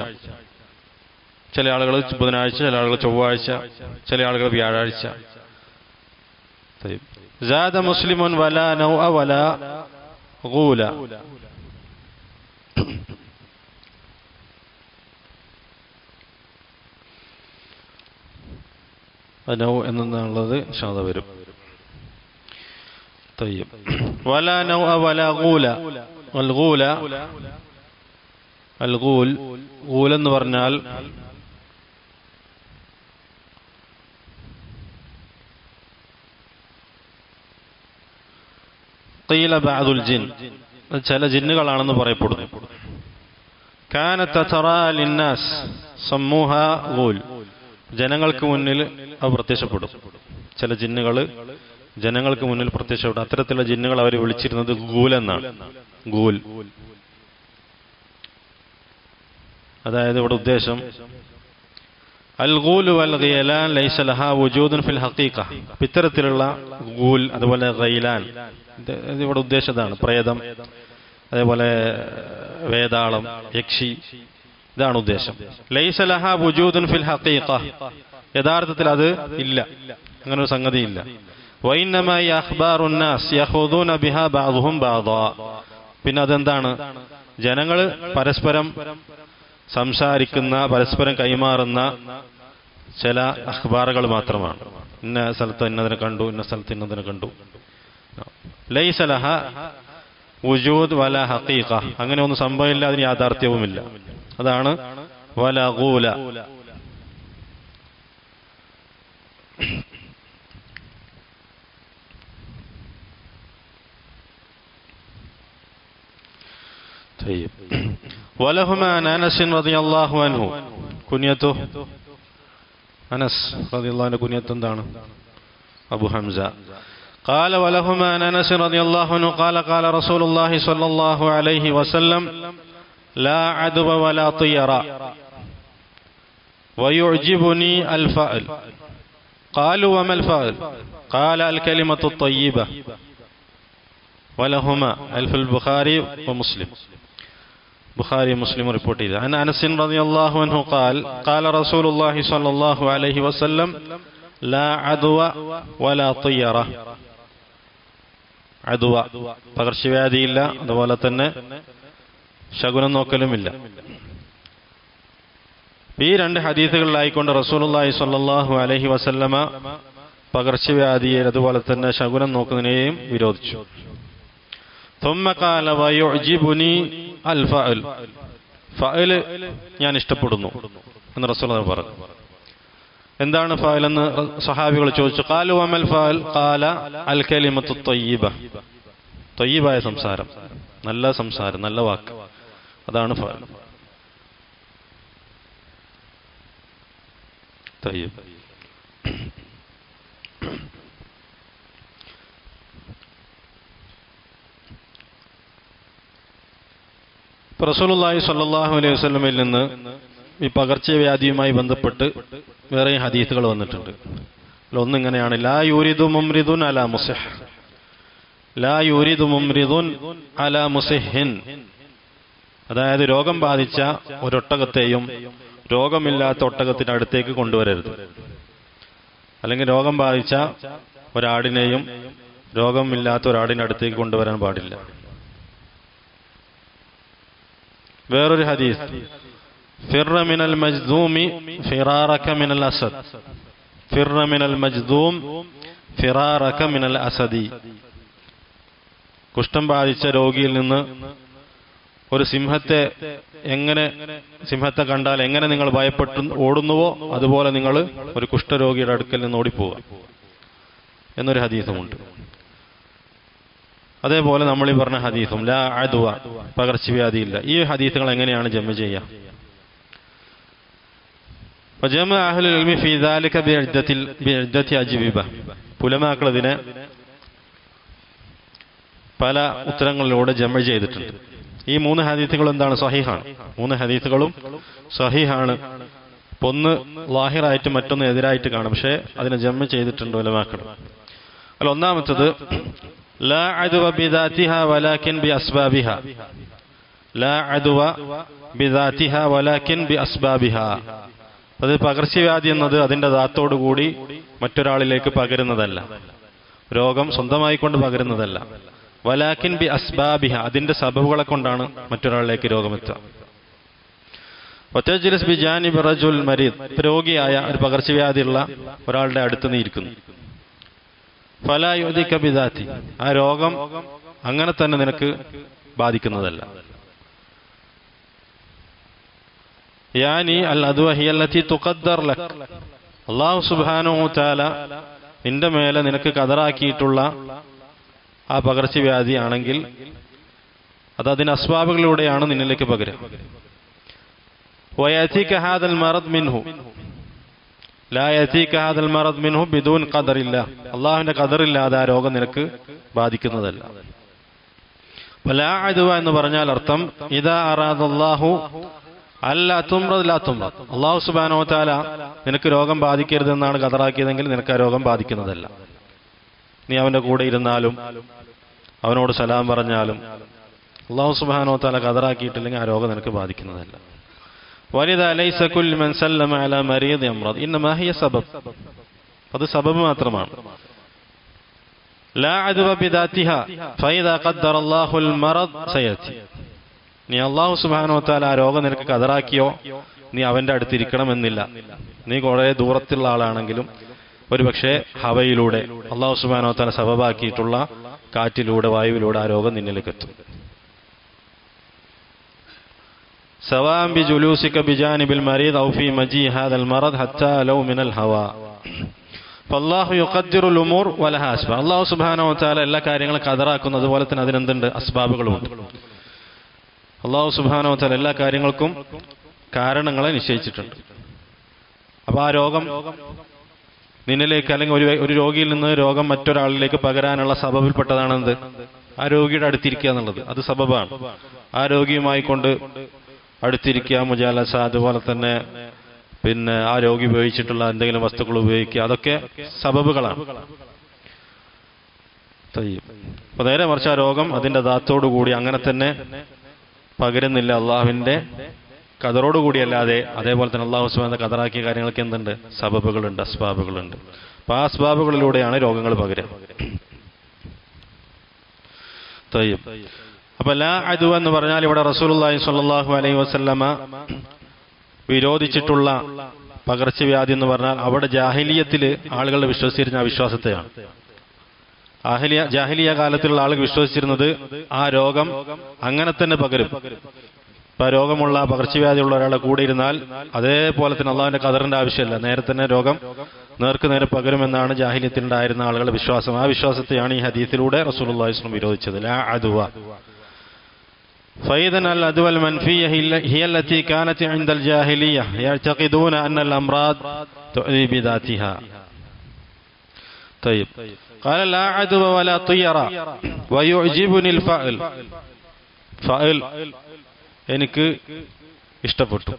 ചില ആളുകൾ ബുധനാഴ്ച, ചില ആളുകൾ ചൊവ്വാഴ്ച, ചില ആളുകൾ വ്യാഴാഴ്ച. زاد مسلم ولا نوء ولا غول. നൗ എന്നുള്ളത് ശാദ വരും. طيب ولا نوء ولا غول. الغول എന്ന് പറഞ്ഞാൽ ഖീല ബഅദുൽ ജിൻ, ചില ജിന്നുകളാണെന്ന് പറയപ്പെടുന്നു. കാനത്ത് തറാ ലിന്നാസ് സമ്മൂഹാ ഗൂൽ. ജനങ്ങൾക്ക് മുന്നിൽ അവ പ്രത്യക്ഷപ്പെടും. ചില ജിന്നുകൾ ജനങ്ങൾക്ക് മുന്നിൽ പ്രത്യക്ഷപ്പെടും. അത്തരത്തിലുള്ള ജിന്നുകൾ അവർ വിളിച്ചിരുന്നത് ഗൂൽ എന്നാണ്. ഗൂൽ, അതായത് ഇവിടെ ഉദ്ദേശം അൽ ഗൂൽ വൽ ഗിയലാൻ ലൈസ ലഹാ വുജൂദുൻ ഫിൽ ഹഖീഖ. ഇത്തരത്തിലുള്ള ഗൂൽ അതുപോലെ ഗൈലാൻ, ഇവിടെ ഉദ്ദേശതാണ് പ്രേതം, അതേപോലെ വേതാളം, യക്ഷി, ഇതാണ് ഉദ്ദേശം. ലൈസ ലഹാ വുജൂദുൻ ഫിൽ ഹഖീഖ, യഥാർത്ഥത്തിൽ അത് ഇല്ല, അങ്ങനെ ഒരു സംഗതി ഇല്ല. വഇന്നമാ അഖ്ബാറുൻ നാസ് യഖൂദൂന ബിഹാ ബഅദുഹും ബഅദാ. പിന്നെ അതെന്താണ്? ജനങ്ങൾ പരസ്പരം സംസാരിക്കുന്ന, പരസ്പരം കൈമാറുന്ന ചില അഖ്ബാറുകൾ മാത്രമാണ്. ഇന്ന സ്ഥലത്ത് ഇന്നതിനെ കണ്ടു, ഇന്ന സ്ഥലത്ത് ഇന്നതിനെ കണ്ടു. ലൈസ ലഹ വുജൂദ് വല ഹഖീഖ, അങ്ങനെ ഒന്നും സംഭവമില്ല, അതിന് യാഥാർത്ഥ്യവുമില്ല. അതാണ് വല ഗൂല. ولهما عن أنس رضي الله عنه كنيته أنس رضي الله عنه كنيته എന്താണ്? أبو حمزة. قال ولهما عن أنس رضي الله عنه قال قال رسول الله صلى الله عليه وسلم لا عدو ولا طيرة ويعجبني الفأل. قالوا وما الفأل؟ قال الكلمة الطيبة. ولهما ألف البخاري ومسلم. ബുഖാരി മുസ്ലിം റിപ്പോർട്ട് ചെയ്തു. അൻ അനസ് റളിയല്ലാഹു അൻഹു ഖാൽ ഖാല റസൂലുള്ളാഹി സ്വല്ലല്ലാഹു അലൈഹി വസല്ലം ലാ അദ്വ വലാ തിയറ. അദ്വ പകർച്ചവ്യാധിയില്ല, അതുപോലെ തന്നെ ശകുനം നോക്കലുമില്ല. ഈ രണ്ട് ഹദീസുകളിലായിക്കൊണ്ട് റസൂലുള്ളാഹി സ്വല്ലല്ലാഹു അലൈഹി വസല്ലമ പകർച്ചവ്യാധിയെ അതുപോലെ തന്നെ ശകുനം നോക്കുന്നതിനെയും വിരോധിച്ചു. ثم قال ويعجبني الفأل. ഫഅൽ ഞാൻ ഇഷ്ടപ്പെടുന്നു എന്ന് റസൂലുള്ളാഹി പറഞ്ഞു. എന്താണ് ഫഅൽ എന്ന് സഹാബികൾ ചോദിച്ചു. ഖാലു വമൽ ഫഅൽ? ഖാല അൽ കലിമത്തു ത്വയ്യിബ. ത്വയ്യിബായ സംസാരം, നല്ല സംസാരം, നല്ല വാക്ക്, അതാണ് ഫഅൽ. ത്വയ്യിബ്. റസൂലുള്ളാഹി സ്വല്ലല്ലാഹു അലൈഹി വസല്ലമയിൽ നിന്ന് ഈ പകർച്ചവ്യാധിയുമായി ബന്ധപ്പെട്ട് വേറെ ഹദീസുകൾ വന്നിട്ടുണ്ട്. ഒന്നിങ്ങനെയാണ്, ലാ യൂരിദു മുംരിദുൻ അലാ മുസിഹ്, ലാ യൂരിദു മുംരിദുൻ അലാ മുസിഹിൻ. അതായത് രോഗം ബാധിച്ച ഒരൊട്ടകത്തെയും രോഗമില്ലാത്ത ഒട്ടകത്തിന്റെ അടുത്തേക്ക് കൊണ്ടുവരരുത്. അല്ലെങ്കിൽ രോഗം ബാധിച്ച ഒരാടിനെയും രോഗമില്ലാത്ത ഒരാടിന്റെ അടുത്തേക്ക് കൊണ്ടുവരാൻ പാടില്ല. വേറൊരു ഹദീസ്, ഫിർറ മിനൽ മജ്ദൂമി ഫിറാറക മിനൽ അസദ്, ഫിർറ മിനൽ മജ്ദൂം ഫിറാറക മിനൽ അസദി. കുഷ്ഠം ബാധിച്ച രോഗിയിൽ നിന്ന് ഒരു സിംഹത്തെ കണ്ടാൽ എങ്ങനെ നിങ്ങൾ ഭയപ്പെട്ടു ഓടുന്നുവോ അതുപോലെ നിങ്ങൾ ഒരു കുഷ്ഠരോഗിയുടെ അടുക്കൽ നിന്ന് ഓടിപ്പോവുക എന്നൊരു ഹദീസുമുണ്ട്. അതേപോലെ നമ്മൾ ഈ പറഞ്ഞ ഹദീസും ലാ അദ്വ, പകർച്ചവ്യാധിയില്ല. ഈ ഹദീസുകൾ എങ്ങനെയാണ് ജമ ചെയ്യുക? ഫജമഅ അഹ്ലുൽ ഇൽമി ഫീ ദാലിക ബിഇദ്ദത്തി അജ്വിബ. ഉലമാക്കൾ ഇതിനെ പല ഉത്തരങ്ങളിലൂടെ ജമ ചെയ്തിട്ടുണ്ട്. ഈ 3 ഹദീസുകളും എന്താണ്? സഹീഹാണ്. 3 ഹദീസുകളും സഹീഹാണ്. ഒന്ന് ലാഹിറായിട്ട് മറ്റൊന്ന് എതിരായിട്ട് കാണും. പക്ഷേ അതിനെ ജമ്മ ചെയ്തിട്ടുണ്ട് ഉലമാക്കൾ. അല്ല, ഒന്നാമത്തത് ലാ അദ്വ ബിദാതിഹാ വലാകിൻ ബി അസ്ബാബിഹാ. ലാ അദ്വ ബിദാതിഹാ വലാകിൻ ബി അസ്ബാബിഹാ. അത് പകർച്ചവ്യാധി എന്നത് അതിന്റെ ധാത്തോടുകൂടി മറ്റൊരാളിലേക്ക് പകരുന്നതല്ല, രോഗം സ്വന്തമായി കൊണ്ട് പകരുന്നതല്ല. വലാകിൻ ബി അസ്ബാബിഹ, അതിന്റെ സബബുകളെ കൊണ്ടാണ് മറ്റൊരാളിലേക്ക് രോഗമെത്തുക. വതജ്ലിസ് ബി ജാനിബി റജുൽ മരീദ്, രോഗിയായ ഒരു പകർച്ചവ്യാധിയുള്ള ഒരാളുടെ അടുത്ത് നീ ഇരിക്കുന്നു. ഫലാ യുദിക ബിദാതി, ആ രോഗം അങ്ങനെ തന്നെ നിനക്ക് ബാധിക്കുന്നതല്ല. യാനി അൽ അദ്വ ഹിയ അല്ലതി തുഖദ്ദർ ലക്, അല്ലാഹു സുബ്ഹാനഹു വ തആല നിന്റെ മേലെ നിനക്ക് ഖദറാക്കിയിട്ടുള്ള ആ പകർച്ചവ്യാധി ആണെങ്കിൽ അത് അതിന് അസ്ബാബുകളിലൂടെയാണ് നിന്നിലേക്ക് പകരുക. വയതീക ഹാദൽ മറദ് മിൻഹു ലാ യതീക ഹാദൽ മറദ് മിൻഹു ബിദൂൻ ഖദറില്ല, അല്ലാഹുവിന്റെ ഖദറില്ലാതെ ആ രോഗം നിനക്ക് ബാധിക്കുന്നതല്ല. വലാ അദ്വ എന്ന് പറഞ്ഞാൽ അർത്ഥം ഇദാ അറാദല്ലാഹു അല്ലാ തുംറദ് ലാ തുംറദ്, അല്ലാഹു സുബ്ഹാനഹു വ തആല നിനക്ക് രോഗം ബാധിക്കരുതെന്നാണ് ഖദറാക്കിയതെങ്കിൽ നിനക്ക് ആ രോഗം ബാധിക്കുന്നതല്ല. നീ അവന്റെ കൂടെ ഇരുന്നാലും അവനോട് സലാം പറഞ്ഞാലും അല്ലാഹു സുബ്ഹാനഹു വ തആല ഖദറാക്കിയിട്ടില്ലെങ്കിൽ ആ രോഗം നിനക്ക് ബാധിക്കുന്നതല്ല. വലിദാ ലൈസ കുല്ലു മൻ സല്ലമ അലാ മരീദ് യംറദ് ഇന്നമാ ഹിയ സബബ്, അത് സബബ് മാത്രമാണ്. ലാ അദ്വ ബിദാതിഹാ ഫഇദാ ഖദ്ദറല്ലാഹുൽ മറദ് സയതി, നീ അല്ലാഹു സുബ്ഹാനഹു വ തആല ആ രോഗം നിനക്ക് ഖദറാക്കിയോ നീ അവന്റെ അടുത്തിരിക്കണമെന്നില്ല. നീ കുറെ ദൂരത്തുള്ള ആളാണെങ്കിലും ഒരുപക്ഷെ ഹവയിലൂടെ അല്ലാഹു സുബ്ഹാനഹു വ തആല സബബാക്കിയിട്ടുള്ള കാറ്റിലൂടെ വായുവിലൂടെ ആ രോഗം നിന്നിലേക്ക് എത്തും. സവാഅൻ ബിജുലൂസിക ബിജാനിബിൽ മരീദ് ഔ ഫീ മജീ ഹാദൽ മറദ് ഹത്താ ലൗ മിനൽ ഹവാ ഫല്ലാഹു യുഖദ്ദിറുൽ ഉമൂർ വലഹാ അസ്ബാബ്. അല്ലാഹു സുബ്ഹാനഹു വ തആല എല്ലാ കാര്യങ്ങളും ഖദറാക്കുന്നത് പോലെ തന്നെ അതിനെന്തുണ്ട്? അസ്ബാബുകളുമുണ്ട്. അല്ലാഹു സുബ്ഹാനഹു വ തആല എല്ലാ കാര്യങ്ങൾക്കും കാരണങ്ങളെ നിശ്ചയിച്ചിട്ടുണ്ട്. അപ്പോൾ ആ രോഗം നിന്നിലേക്ക് അല്ലെങ്കിൽ ഒരു രോഗിയിൽ നിന്ന് രോഗം മറ്റൊരാളിലേക്ക് പകരാനുള്ള സബബിൽപ്പെട്ടതാണെന്ത്? ആ രോഗിയുടെ അടുത്തിരിക്കുക എന്നുള്ളത്, അത് സബബാണ്. ആ രോഗിയുമായി കൊണ്ട് അടുത്തിരിക്കുക, മുജാലസ, അതുപോലെ തന്നെ പിന്നെ ആ രോഗി ഉപയോഗിച്ചിട്ടുള്ള എന്തെങ്കിലും വസ്തുക്കൾ ഉപയോഗിക്കുക, അതൊക്കെ സബബുകളാണ്. അപ്പൊ നേരെ മറിച്ച് ആ രോഗം അതിന്റെ ധാത്തോടു കൂടി അങ്ങനെ തന്നെ പകരുന്നില്ല, അള്ളാഹുവിന്റെ ഖദറോടുകൂടിയല്ലാതെ. അതേപോലെ തന്നെ അല്ലാഹു സുബ്ഹാനഹു ഖദറാക്കിയ കാര്യങ്ങൾക്ക് എന്തുണ്ട്? സബബുകളുണ്ട്, അസ്ബാബുകളുണ്ട്. അപ്പൊ ആ അസ്ബാബുകളിലൂടെയാണ് രോഗങ്ങൾ പകരുക. അപ്പൊ ലാ അദ്വ എന്ന് പറഞ്ഞാൽ ഇവിടെ റസൂലുള്ളാഹി സ്വല്ലല്ലാഹു അലൈഹി വസല്ലമ വിരോധിച്ചിട്ടുള്ള പകർച്ചവ്യാധി എന്ന് പറഞ്ഞാൽ അവിടെ ജാഹിലിയത്തില് ആളുകൾ വിശ്വസിച്ചിരുന്ന അവിശ്വാസത്തെയാണ്. ജാഹിലിയ കാലത്തിലുള്ള ആളുകൾ വിശ്വസിച്ചിരുന്നത് ആ രോഗം അങ്ങനെ തന്നെ പകരും. ഇപ്പൊ രോഗമുള്ള പകർച്ചവ്യാധിയുള്ള ഒരാളെ കൂടെ ഇരുന്നാൽ അതേപോലെ തന്നെ അള്ളാഹുവിന്റെ ഖദറിന്റെ ആവശ്യമില്ല, നേരെ തന്നെ രോഗം നേർക്ക് നേരെ പകരുമെന്നാണ് ജാഹിലിയത്തിലുണ്ടായിരുന്ന ആളുകളുടെ വിശ്വാസം. ആ വിശ്വാസത്തെയാണ് ഈ ഹദീസിലൂടെ റസൂലുള്ളാഹി സ്വല്ലല്ലാഹു അലൈഹി വസല്ലം വിരോധിച്ചത്. ലാ അദ്വ فإذن الأدوى المنفية هي التي كانت عند الجاهلية يعتقدون أن الأمراض تؤذي بذاتها. طيب قال لا عدوى ولا طيرة ويعجبني الفأل. ഫഅൽ എനിക്ക് ഇഷ്ടപ്പെട്ടു.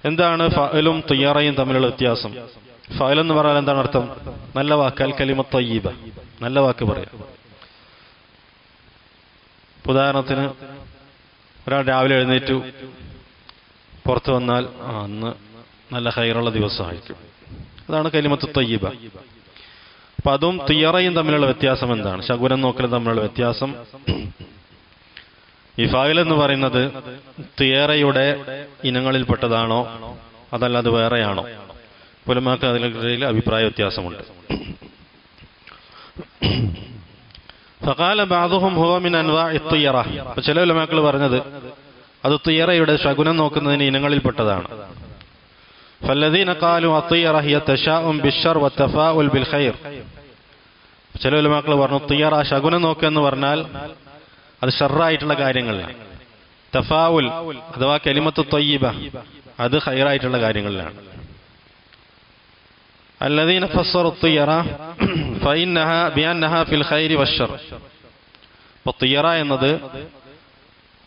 എന്താണ് ഫഅലും തിയറയും തമ്മിലുള്ള വ്യത്യാസം? ഫഅൽ എന്ന് പറഞ്ഞാൽ എന്താണ് അർത്ഥം? നല്ല വാക്ക്, അൽ കലിമത്ത് തയ്യിബ, നല്ല വാക്ക് പറയാം. ഉദാഹരണത്തിന് ഒരാൾ രാവിലെ എഴുന്നേറ്റു പുറത്തു വന്നാൽ അന്ന് നല്ല ഖൈറുള്ള ദിവസമായിരിക്കും, അതാണ് കലിമത്ത് തയ്യിബ. അപ്പൊ അതും തിയറയും തമ്മിലുള്ള വ്യത്യാസം എന്താണ്? ശകുനം നോക്കലും തമ്മിലുള്ള വ്യത്യാസം. ഈ ഫായിൽ എന്ന് പറയുന്നത് തിയറയുടെ ഇനങ്ങളിൽപ്പെട്ടതാണോ അതല്ല അത് വേറെയാണോ? ഉലമാക്ക് അതിൽ അഭിപ്രായ വ്യത്യാസമുണ്ട്. ഫഖാല ബഅദുഹും ഹുവ മിൻ അൻവാഇ തിയറ. ചില ഉലമാക്കൾ പറഞ്ഞത് അത് തിയറയുടെ ശകുനം നോക്കുന്നതിന് ഇനങ്ങളിൽപ്പെട്ടതാണ്. ഫല്ലദീന ഖാലു അത്തിയറ ഹിയ തശാഉം ബിശ്ശർ വതഫാഉൽ ബിൽ ഖൈർ. ചില ഉലമാക്കൾ പറഞ്ഞു തിയറ ശകുനം നോക്കുക എന്ന് പറഞ്ഞാൽ അത് ഷർറായിട്ടുള്ള കാര്യങ്ങളിലാണ്. തഫാഉൽ അഥവാ കലിമത്ത് തയ്യിബ അത് ഖൈറായിട്ടുള്ള കാര്യങ്ങളിലാണ്. الذين فسروا الطيرة فإنها بأنها في الخير والشر. الطيرة എന്നത്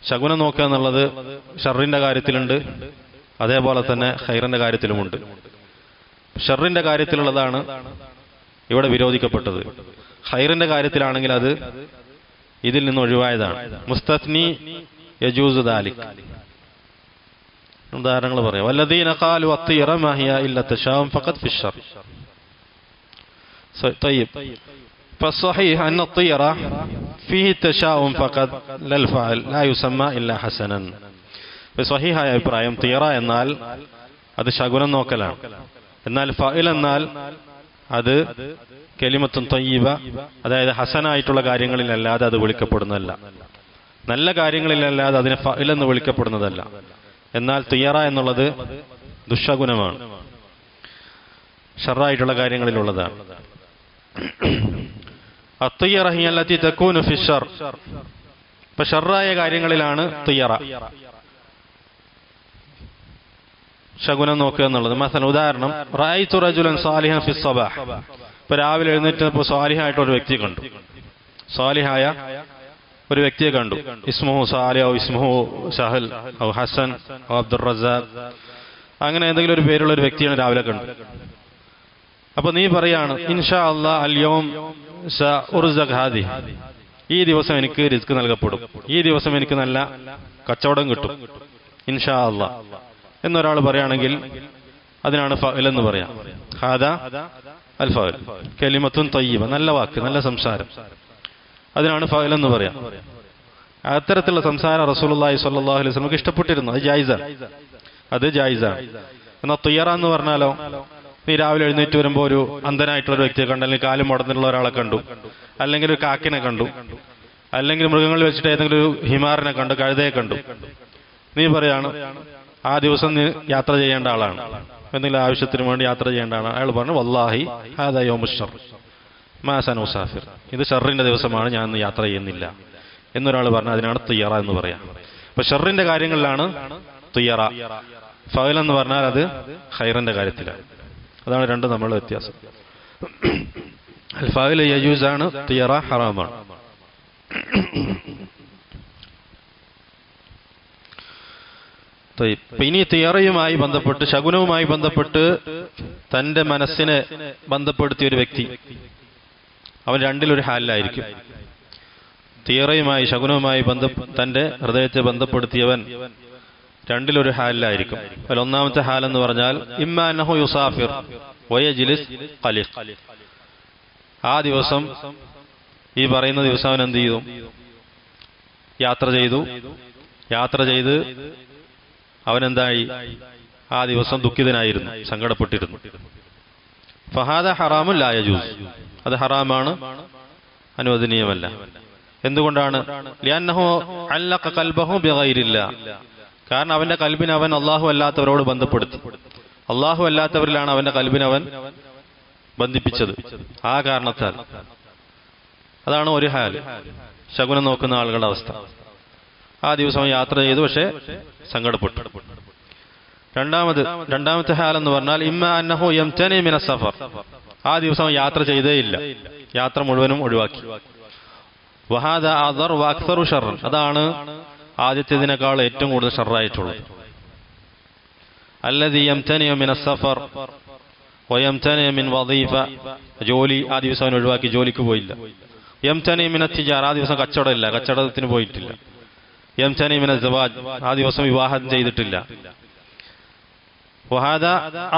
ശകുനം നോക്കുക എന്നുള്ളത് ഷർറിന്റെ കാര്യത്തിലുണ്ട്, അതേപോലെ തന്നെ ഖൈറിന്റെ കാര്യത്തിലുമുണ്ട്. ഷർറിന്റെ കാര്യത്തിലുള്ളതാണ് ഇവിടെ വിരോധിക്കപ്പെട്ടത്. ഖൈറിന്റെ കാര്യത്തിലാണെങ്കിൽ അത് ഇതിൽ നിന്ന് ഒഴിവായതാണ്. മുസ്തസ്നി യജൂസു ദാലിക്. ഉദാഹരണങ്ങൾ പറയാം. വല്ലദീന ഖാലു അത്തിറ മാ ഹിയ ഇല്ലാ തശാഉം ഫഖത് ഫിശ്ശർ. طيب فالصحيح أن الطيرة فيه التشاؤم فقط لا الفعل لا يسمى إلا حسنا. സ്വഹീഹായ അഭിപ്രായം തിയറ എന്നാൽ അത് ശകുനം നോക്കലാണ്. എന്നാൽ ഫഅൽ എന്നാൽ അത് കലിമത്തുൻ തയ്യിബ, അതായത് ഹസനായിട്ടുള്ള കാര്യങ്ങളിലല്ലാതെ അത് വിളിക്കപ്പെടുന്നതല്ല, നല്ല കാര്യങ്ങളിലല്ലാതെ അതിനെ ഫഅൽ എന്ന് വിളിക്കപ്പെടുന്നതല്ല. എന്നാൽ തിയറ എന്നുള്ളത് ദുശകുനമാണ്, ഷർറായിട്ടുള്ള കാര്യങ്ങളിലുള്ളതാണ്. അത്തിയറ ഹിയ അല്ലതി തകൂനു ഫി ശർ. ഇപ്പൊ ഷർറായ കാര്യങ്ങളിലാണ് തിയറ, ശകുനം നോക്കുക എന്നുള്ളത്. മസലൻ ഉദാഹരണം, റഅയ്തു റജുലൻ സാലിഹൻ ഫി സ്വബാഹ്. ഇപ്പൊ രാവിലെ എഴുന്നേറ്റപ്പോൾ സാലിഹായിട്ട് ഒരു വ്യക്തിയെ കണ്ടു, സാലിഹായ ഒരു വ്യക്തിയെ കണ്ടു. ഇസ്മുഹു സാലിഹ് ഔ ഇസ്മുഹു സഹൽ ഔ ഹസൻ ഔ അബ്ദുർ റസാഖ്, അങ്ങനെ എന്തെങ്കിലും ഒരു പേരുള്ള ഒരു വ്യക്തിയാണ് രാവിലെ കണ്ടു. അപ്പൊ നീ പറയാണ്, ഇൻഷാ അല്ലാഹ് അൽയൗം സഉർസഖ് ഹാദി, ഈ ദിവസം എനിക്ക് റിസ്ക് നൽകപ്പെടും, ഈ ദിവസം എനിക്ക് നല്ല കച്ചവടം കിട്ടും, ഇൻഷാ അല്ലാഹ് എന്നൊരാൾ പറയുകയാണെങ്കിൽ അതിനാണ് ഫഅൽ എന്ന് പറയാം. ഹാദാ അൽ ഫഅൽ കലിമത്തുൻ തയ്യിബ, നല്ല വാക്ക്, നല്ല സംസാരം, അതിനാണ് ഫഅൽ എന്ന് പറയാം. അത്തരത്തിലുള്ള സംസാരം റസൂലുള്ളാഹി സ്വല്ലല്ലാഹു അലൈഹി വസല്ലം ഇഷ്ടപ്പെട്ടിരുന്നു, അത് ജായിസാണ്, അത് ജായിസാണ്. എന്നാൽ തിയറ എന്ന് പറഞ്ഞാലോ, നീ രാവിലെ എഴുന്നേറ്റ് വരുമ്പോൾ ഒരു അന്ധനായിട്ടുള്ള ഒരു വ്യക്തിയെ കണ്ടു, അല്ലെങ്കിൽ കാലും മുടന്നുള്ള ഒരാളെ കണ്ടു, അല്ലെങ്കിൽ ഒരു കാക്കിനെ കണ്ടു, അല്ലെങ്കിൽ മൃഗങ്ങളിൽ വെച്ചിട്ട് ഏതെങ്കിലും ഒരു ഹിമാറിനെ കണ്ടു, കഴുതയെ കണ്ടു. നീ പറയാണ് ആ ദിവസം നീ യാത്ര ചെയ്യേണ്ട ആളാണ്, എന്തെങ്കിലും ആവശ്യത്തിന് വേണ്ടി യാത്ര ചെയ്യേണ്ട ആളാണ്. അയാൾ പറഞ്ഞു വല്ലാഹി ഹാദാ യൗമുശ് ശർ മാ സനുസാഫിർ, ഇത് ഷർറിന്റെ ദിവസമാണ്, ഞാൻ ഇന്ന് യാത്ര ചെയ്യുന്നില്ല എന്നൊരാൾ പറഞ്ഞു, അതിനാണ് തിയറ എന്ന് പറയാം. അപ്പൊ ഷർറിന്റെ കാര്യങ്ങളിലാണ് തിയറ. ഫഅൽ എന്ന് പറഞ്ഞാൽ അത് ഖൈറിന്റെ കാര്യത്തിലാണ്. അതാണ് രണ്ടും തമ്മിലുള്ള വ്യത്യാസം. അൽ ഫഅൽ യജൂസാണ്, തിയറ ഹറാമാണ്. ഇനി തിയറയുമായി ബന്ധപ്പെട്ട്, ശകുനവുമായി ബന്ധപ്പെട്ട് തന്റെ മനസ്സിനെ ബന്ധപ്പെടുത്തിയ ഒരു വ്യക്തി, അവൻ രണ്ടിലൊരു ഹാലിലായിരിക്കും. തിയറയുമായി ശകുനവുമായി തന്റെ ഹൃദയത്തെ ബന്ധപ്പെടുത്തിയവൻ രണ്ടിലൊരു ഹാലിലായിരിക്കും. അതിൽ ഒന്നാമത്തെ ഹാൽ എന്ന് പറഞ്ഞാൽ ഇമ്മാ അന്നഹു യുസാഫിർ വയജ്ലിസ് ഖലിഖ്. ആ ദിവസം, ഈ പറയുന്ന ദിവസം അവൻ എന്ത് ചെയ്തു? യാത്ര ചെയ്ത് അവനെന്തായി? ആ ദിവസം ദുഃഖിതനായിരുന്നു, സങ്കടപ്പെട്ടിരുന്നു. ഫഹാദ ഹറാമുൻ ലാ യജൂസ്, അത് ഹറാമാണ്, അനുവദനീയമല്ല. എന്തുകൊണ്ടാണ്? ലിഅന്നഹു അല്ലഖ ഖൽബഹു ബിഗൈരില്ലാ, കാരണം അവന്റെ കൽബിനെ അവൻ അല്ലാഹു അല്ലാത്തവരോട് ബന്ധപ്പെടുത്തി. അല്ലാഹു അല്ലാത്തവരിലാണ് അവന്റെ കൽബിനെ അവൻ ബന്ധിപ്പിച്ചത്. ആ കാരണത്താൽ അതാണ് ഒരു ഹാൽ, ശകുനം നോക്കുന്ന ആളുകളുടെ അവസ്ഥ. ആ ദിവസം യാത്ര ചെയ്തു, പക്ഷേ സങ്കടപ്പെട്ടു. രണ്ടാമത്തെ ഹാൽ എന്ന് പറഞ്ഞാൽ ഇമ്മ അന്നഹു യംതനി മിന സഫർ, ആ ദിവസം യാത്ര ചെയ്തേയില്ല, യാത്ര മുഴുവനും ഒഴിവാക്കി. വഹാദ അദർ വഅക്സറു ശർറൻ, അതാണ് ആദ്യത്തേതിനേക്കാൾ ഏറ്റവും കൂടുതൽ ഷർറായിട്ടുള്ളത്. അല്ലദി യംതനി മിന സഫർ വയംതനി മിൻ വദീഫ, ജോലി ആ ദിവസം അവൻ ഒഴിവാക്കി, ജോലിക്ക് പോയില്ല. യംതനി മിന തിജാറ, ആ ദിവസം കച്ചവടമില്ല, കച്ചവടത്തിന് പോയിട്ടില്ല. യംതനി മിന സവാജ്, ആ ദിവസം വിവാഹം ചെയ്തിട്ടില്ല. വഹാദ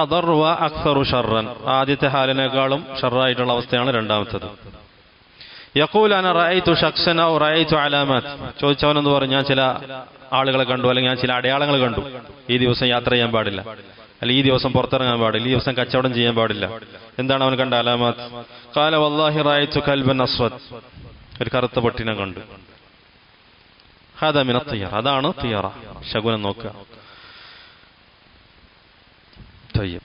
അദർ വഅക്സറു ശർറൻ, ആദ്യത്തെ ഹാലിനേക്കാളും ഷർറായിട്ടുള്ള അവസ്ഥയാണ് രണ്ടാമത്തേത്. യഖൂൽ അന റഅയ്തു ശഖ്സൻ ഔ റഅയ്തു അലാമാത്, ചോദിച്ചവനെന്ന് പറഞ്ഞു ഞാൻ ചില ആളുകളെ കണ്ടു, അല്ലെങ്കിൽ ഞാൻ ചില അടയാളങ്ങൾ കണ്ടു. ഈ ദിവസം യാത്ര ചെയ്യാൻ പാടില്ല, അല്ലെങ്കിൽ ഈ ദിവസം പുറത്തിറങ്ങാൻ പാടില്ല, ഈ ദിവസം കച്ചവടം ചെയ്യാൻ പാടില്ല. എന്താണ് അവൻ കണ്ട അലാമാത്? ഖാല വല്ലാഹി റഅയ്തു കൽബൻ അസ്വദ്, ഒരു കറുത്ത പട്ടിനെ കണ്ടു. ഹാദാ മിന തിയറ, അതാണ് തിയറ, ശകുനം നോക്കുക. طيب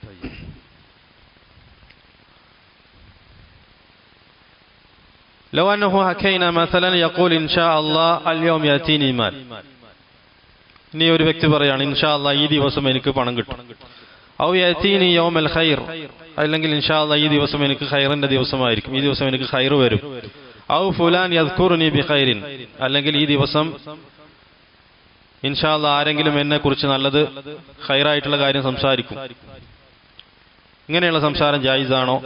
لو أنه حكينا مثلا يقول إن شاء الله اليوم يأتيني مال, ഇനി ഒരു വ്യക്തി പറയാണ് ഇൻഷാ അല്ലാഹ് ഈ ദിവസം എനിക്ക് പണം കിട്ടും. ഔ യഅതീനി യൗമൽ ഖൈർ, അല്ലെങ്കിൽ ഇൻഷാ അല്ലാഹ് ഈ ദിവസം എനിക്ക് ഖൈറിന്റെ ദിവസമായിരിക്കും, ഈ ദിവസം എനിക്ക് ഖൈർ വരും. ഔ ഫുലാൻ യദ്കുറുനി ബിഖൈരിൻ, അല്ലെങ്കിൽ ഈ ദിവസം ഇൻഷാ അല്ലാഹ് ആരെങ്കിലും എന്നെ കുറിച്ച് നല്ലത് ഖൈറായിട്ടുള്ള കാര്യം സംസാരിക്കും. ഇങ്ങനെയുള്ള സംസാരം ജായിസാണോ?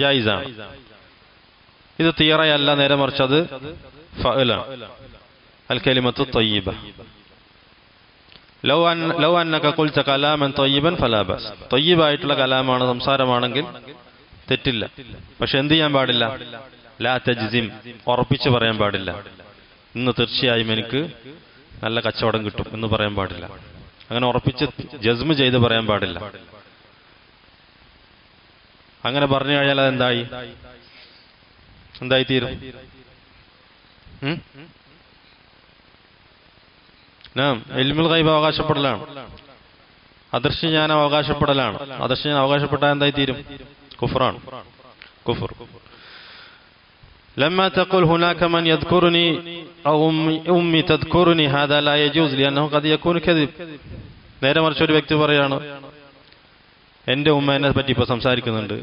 ജായിസാണ്. ഇത് തിയറയല്ല, നേരെ മറിച്ച് അത് ഫഅലാണ്. അൽ കലിമത്തു തയ്യിബ. ലൗ അന്നക ഖുൽത കലാമൻ തയ്യിബൻ ഫലാ ബഅസ്. തയ്യിബായിട്ടുള്ള കലാമാണ്, സംസാരമാണെങ്കിൽ തെറ്റില്ല. പക്ഷെ എന്ത് ചെയ്യാൻ പാടില്ല? ലാ തജ്സിം, ഉറപ്പിച്ച് പറയാൻ പാടില്ല. ഇന്ന് തീർച്ചയായും എനിക്ക് നല്ല കച്ചവടം കിട്ടും എന്ന് പറയാൻ പാടില്ല. അങ്ങനെ ഉറപ്പിച്ച് ജസ്മ് ചെയ്ത് പറയാൻ പാടില്ല. അങ്ങനെ പറഞ്ഞു കഴിഞ്ഞാൽ അതെന്തായി തീരും? ഇൽമുൽ ഗൈബ് അവകാശപ്പെടലാണ്, അദൃശ്യജ്ഞാനം അവകാശപ്പെടലാണ്. അദൃശ്യജ്ഞാനം അവകാശപ്പെട്ടാൽ എന്തായി തീരും? കുഫ്റാണ്, കുഫർ. لما تقول هناك من يذكرني أو أمي تذكرني هذا لا يجوز لأنه قد يكون كذب. നേരെ മറിച്ച് ഒരു വ്യക്തി പറയാണ്, എൻ്റെ ഉമ്മ എന്നെ പറ്റി ഇപ്പോൾ സംസാരിക്കുന്നുണ്ട്,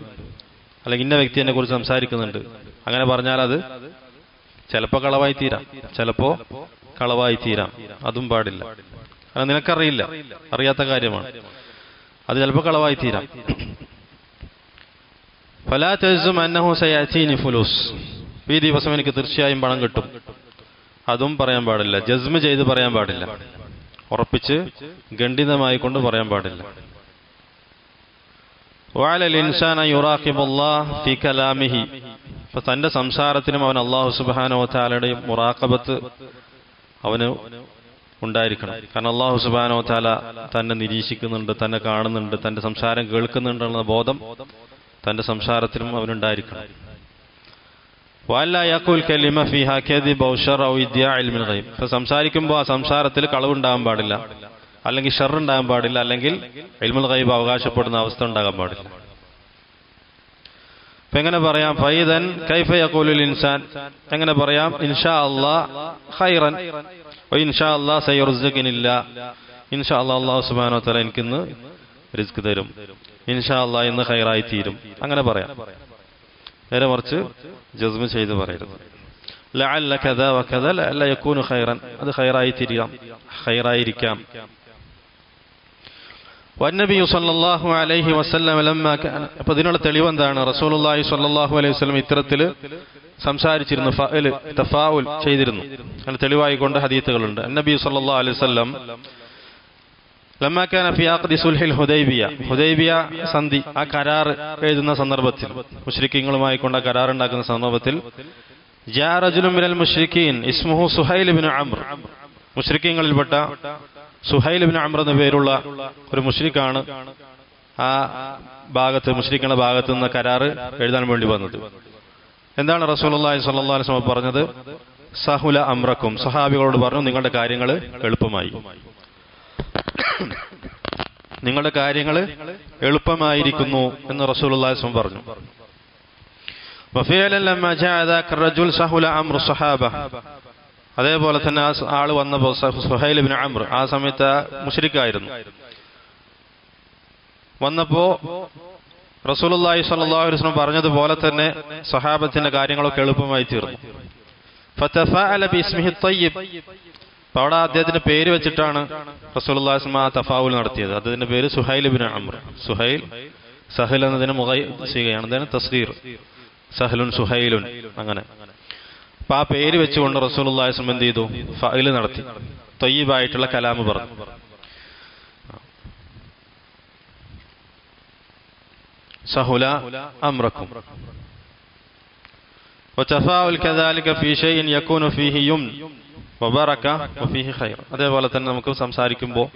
അല്ലെങ്കിൽ ഇന്ന വ്യക്തി എന്നെ കുറിച്ച് സംസാരിക്കുന്നുണ്ട്. അങ്ങനെ പറഞ്ഞാൽ അത് ചിലപ്പോൾ കളവായി തീരാം, ചിലപ്പോൾ കളവായി തീരാം. അതും പാടില്ല. കാരണം നിനക്കറിയില്ല, അറിയാത്ത കാര്യമാണ്. അത് ചിലപ്പോൾ കളവായി തീരാം. ഫലാ തജ്സും അന്നഹു സയഅതീനി ഫുലൂസ്. ഈ ദിവസം എനിക്ക് തീർച്ചയായും പണം കിട്ടും, അതും പറയാൻ പാടില്ല. ജസ്മ് ചെയ്ത് പറയാൻ പാടില്ല, ഉറപ്പിച്ച് ഖണ്ഡിതമായി കൊണ്ട് പറയാൻ പാടില്ല. വഅലൽ ഇൻസാന യുറാഖിബുല്ലാഹ് ഫീ കലാമിഹി. അപ്പോൾ തൻ്റെ സംസാരത്തിനും അവൻ അല്ലാഹു സുബ്ഹാനഹു വ തആലയുടെ മുറാഖബത്ത് അവന് ഉണ്ടായിരിക്കണം. കാരണം അല്ലാഹു സുബ്ഹാനഹു വ തആല തന്നെ നിരീക്ഷിക്കുന്നുണ്ട്, തന്നെ കാണുന്നുണ്ട്, തൻ്റെ സംസാരം കേൾക്കുന്നുണ്ടെന്ന ബോധം തൻ്റെ സംസാരത്തിനും അവനുണ്ടായിരിക്കണം. വഅല്ലാ യഖൂൽ കലിമ ഫീഹാ കദിബ ഔ ശർ ഔ ഇദ്യാ ഇൽമുൽ ഗൈബ്. അപ്പോൾ സംസാരിക്കുമ്പോൾ ആ സംസാരത്തിൽ കളവുണ്ടാകാൻ പാടില്ല, അല്ലെങ്കിൽ ഷർ ഉണ്ടാകാൻ പാടില്ല, അല്ലെങ്കിൽ ഇൽമുൽ ഗൈബ് അവകാശപ്പെടുന്ന അവസ്ഥ ഉണ്ടാകാൻ പാടില്ല. അപ്പം എങ്ങനെ പറയാം? ഫൈദൻ കൈഫ യഖൂലുൽ ഇൻസാൻ, എങ്ങനെ പറയാം? ഇൻഷാ അല്ലാഹ് ഖൈറൻ വ ഇൻഷാ അല്ലാഹ് സയർസുഖിനില്ലാ. ഇൻഷാ അല്ലാഹ് അല്ലാഹു സുബ്ഹാനഹു വ തആല എനിക്കിന്ന് റിസ്ക് തരും, ഇൻഷാ അല്ലാഹ് ഇന്ന് ഖൈറായി തീരും. അങ്ങനെ പറയാം. നേരെ മറിച്ച് ജസ്മ് ചെയ്ത് പറയരുത്. ലഅല്ല കദാ വ കദാ ലഅല്ല യകൂനു ഖൈറൻ, അത് ഖൈറായി തീരാം, ഖൈറായിരിക്കാം. വന്നബി സല്ലല്ലാഹു അലൈഹി വസല്ലം ലമ്മ കാന. അപ്പോൾ ഇതിനുള്ള തെളിവ് എന്താണ്? റസൂലുള്ളാഹി സ്വല്ലല്ലാഹു അലൈഹി വസല്ലം ഇത്തരത്തിൽ സംസാരിച്ചിരുന്നു, ഫഅൽ തഫാഉൽ ചെയ്തിരുന്നു. അതിന് തെളിവായിക്കൊണ്ട് ഹദീസുകളുണ്ട്. നബി സല്ലല്ലാഹു അലൈഹി വസല്ലം ലമ്മ കാന ഫി അഖ്ദി സുൽഹിൽ ഹുദൈബിയ, ഹുദൈബിയ സന്ധി, ആ കരാർ എഴുതുന്ന സന്ദർഭത്തിൽ, മുശ്രിക്കീങ്ങളുമായി കൊണ്ട് കരാർ ഉണ്ടാക്കുന്ന സന്ദർഭത്തിൽ, ജാ റജുലുൻ മിനൽ മുശ്രിക്കീൻ ഇസ്മുഹു സുഹൈൽ ഇബ്നു അംർ. മുശ്രിക്കീങ്ങളിൽപ്പെട്ട സുഹൈൽ ഇബ്നു അംർ എന്ന പേരുള്ള ഒരു മുശ്രിക്കാണ് ആ ഭാഗത്ത്, മുശ്രിക്കുകളുടെ ഭാഗത്ത് നിന്ന് കരാർ എഴുതാൻ വേണ്ടി വന്നത്. എന്താണ് റസൂലുള്ളാഹി സ്വല്ലല്ലാഹു അലൈഹി വസല്ലം പറഞ്ഞത്? സഹുല അംറക്കും, സഹാബികളോട് പറഞ്ഞു, നിങ്ങളുടെ കാര്യങ്ങൾ എളുപ്പമായി, നിങ്ങളുടെ കാര്യങ്ങൾ എളുപ്പമായിരിക്കുന്നു എന്ന് റസൂലുള്ളാഹി സ്വല്ലല്ലാഹു അലൈഹി വസല്ലം പറഞ്ഞു. വഫിഅലൻ ലമ്മ ജാഅ ദാക റജുൽ സഹുല അംറു സഹാബ. അതേപോലെ തന്നെ ആ ആൾ വന്നപ്പോൾ, സുഹൈൽ ഇബ്നു അംർ ആ സമയത്ത് മുശ്രിക്കായിരുന്നു, വന്നപ്പോൾ റസൂലുള്ളാഹി സ്വല്ലല്ലാഹു അലൈഹി വസല്ലം പറഞ്ഞതുപോലെ തന്നെ സഹാബത്തിന്റെ കാര്യങ്ങളൊക്കെ എളുപ്പമായി തീർന്നു. ഫതഫഅല ബിസ്മിഹി തയ്യിബ്. അപ്പോൾ അവിടെ അദ്ദേഹത്തിന്റെ പേര് വെച്ചിട്ടാണ് റസൂലുള്ളാഹി സ്വല്ലല്ലാഹു അലൈഹി വസല്ലം ആ തഫാവുൽ നടത്തിയത്. അദ്ദേഹത്തിന്റെ പേര് സുഹൈൽ ഇബ്നു അംർ. സുഹൈൽ, സഹൽ എന്നതിന് മുഗയ്യയാണ്, അതിന് തസ്ഗീർ, സഹലുൻ സുഹൈലുൻ, അങ്ങനെ. അപ്പൊ ആ പേര് വെച്ചുകൊണ്ട് റസൂലുള്ളാഹി സ്വല്ലല്ലാഹു അലൈഹി വസല്ലം എന്ത് ചെയ്തു? ഫഅൽ നടത്തി, തയ്യിബായിട്ടുള്ള കലാം പറഞ്ഞു. സഹുല അംറക്കും വതഫാഉൽ കദാലിക ഫീ ഷൈഇൻ യകൂനു ഫീഹി യുംൻ വബറക വഫീഹി ഖൈർ. അതേപോലെ തന്നെ നമുക്ക് സംസാരിക്കുമ്പോൾ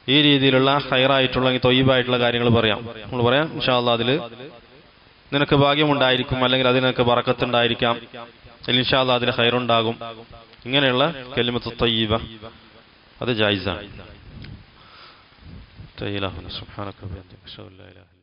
ഈ രീതിയിലുള്ള ഖൈറായിട്ടുള്ള, തൊയ്യിബായിട്ടുള്ള കാര്യങ്ങൾ പറയാം. നമ്മൾ പറയാം, ഇൻഷാ അല്ലാഹ് അതിൽ നിനക്ക് ഭാഗ്യമുണ്ടായിരിക്കും, അല്ലെങ്കിൽ അതിൽ നിനക്ക് ബറക്കത്തുണ്ടായിരിക്കാം, ഇൻഷാ അല്ലാഹ് അതിൽ ഖൈറുണ്ടാകും. ഇങ്ങനെയുള്ള കലിമത്തു തയ്യിബ അത് ജായിസാണ്. സുബ്ഹാനക വബിഹംദിക അഷ്ഹദു അല്ലാ ഇലാഹ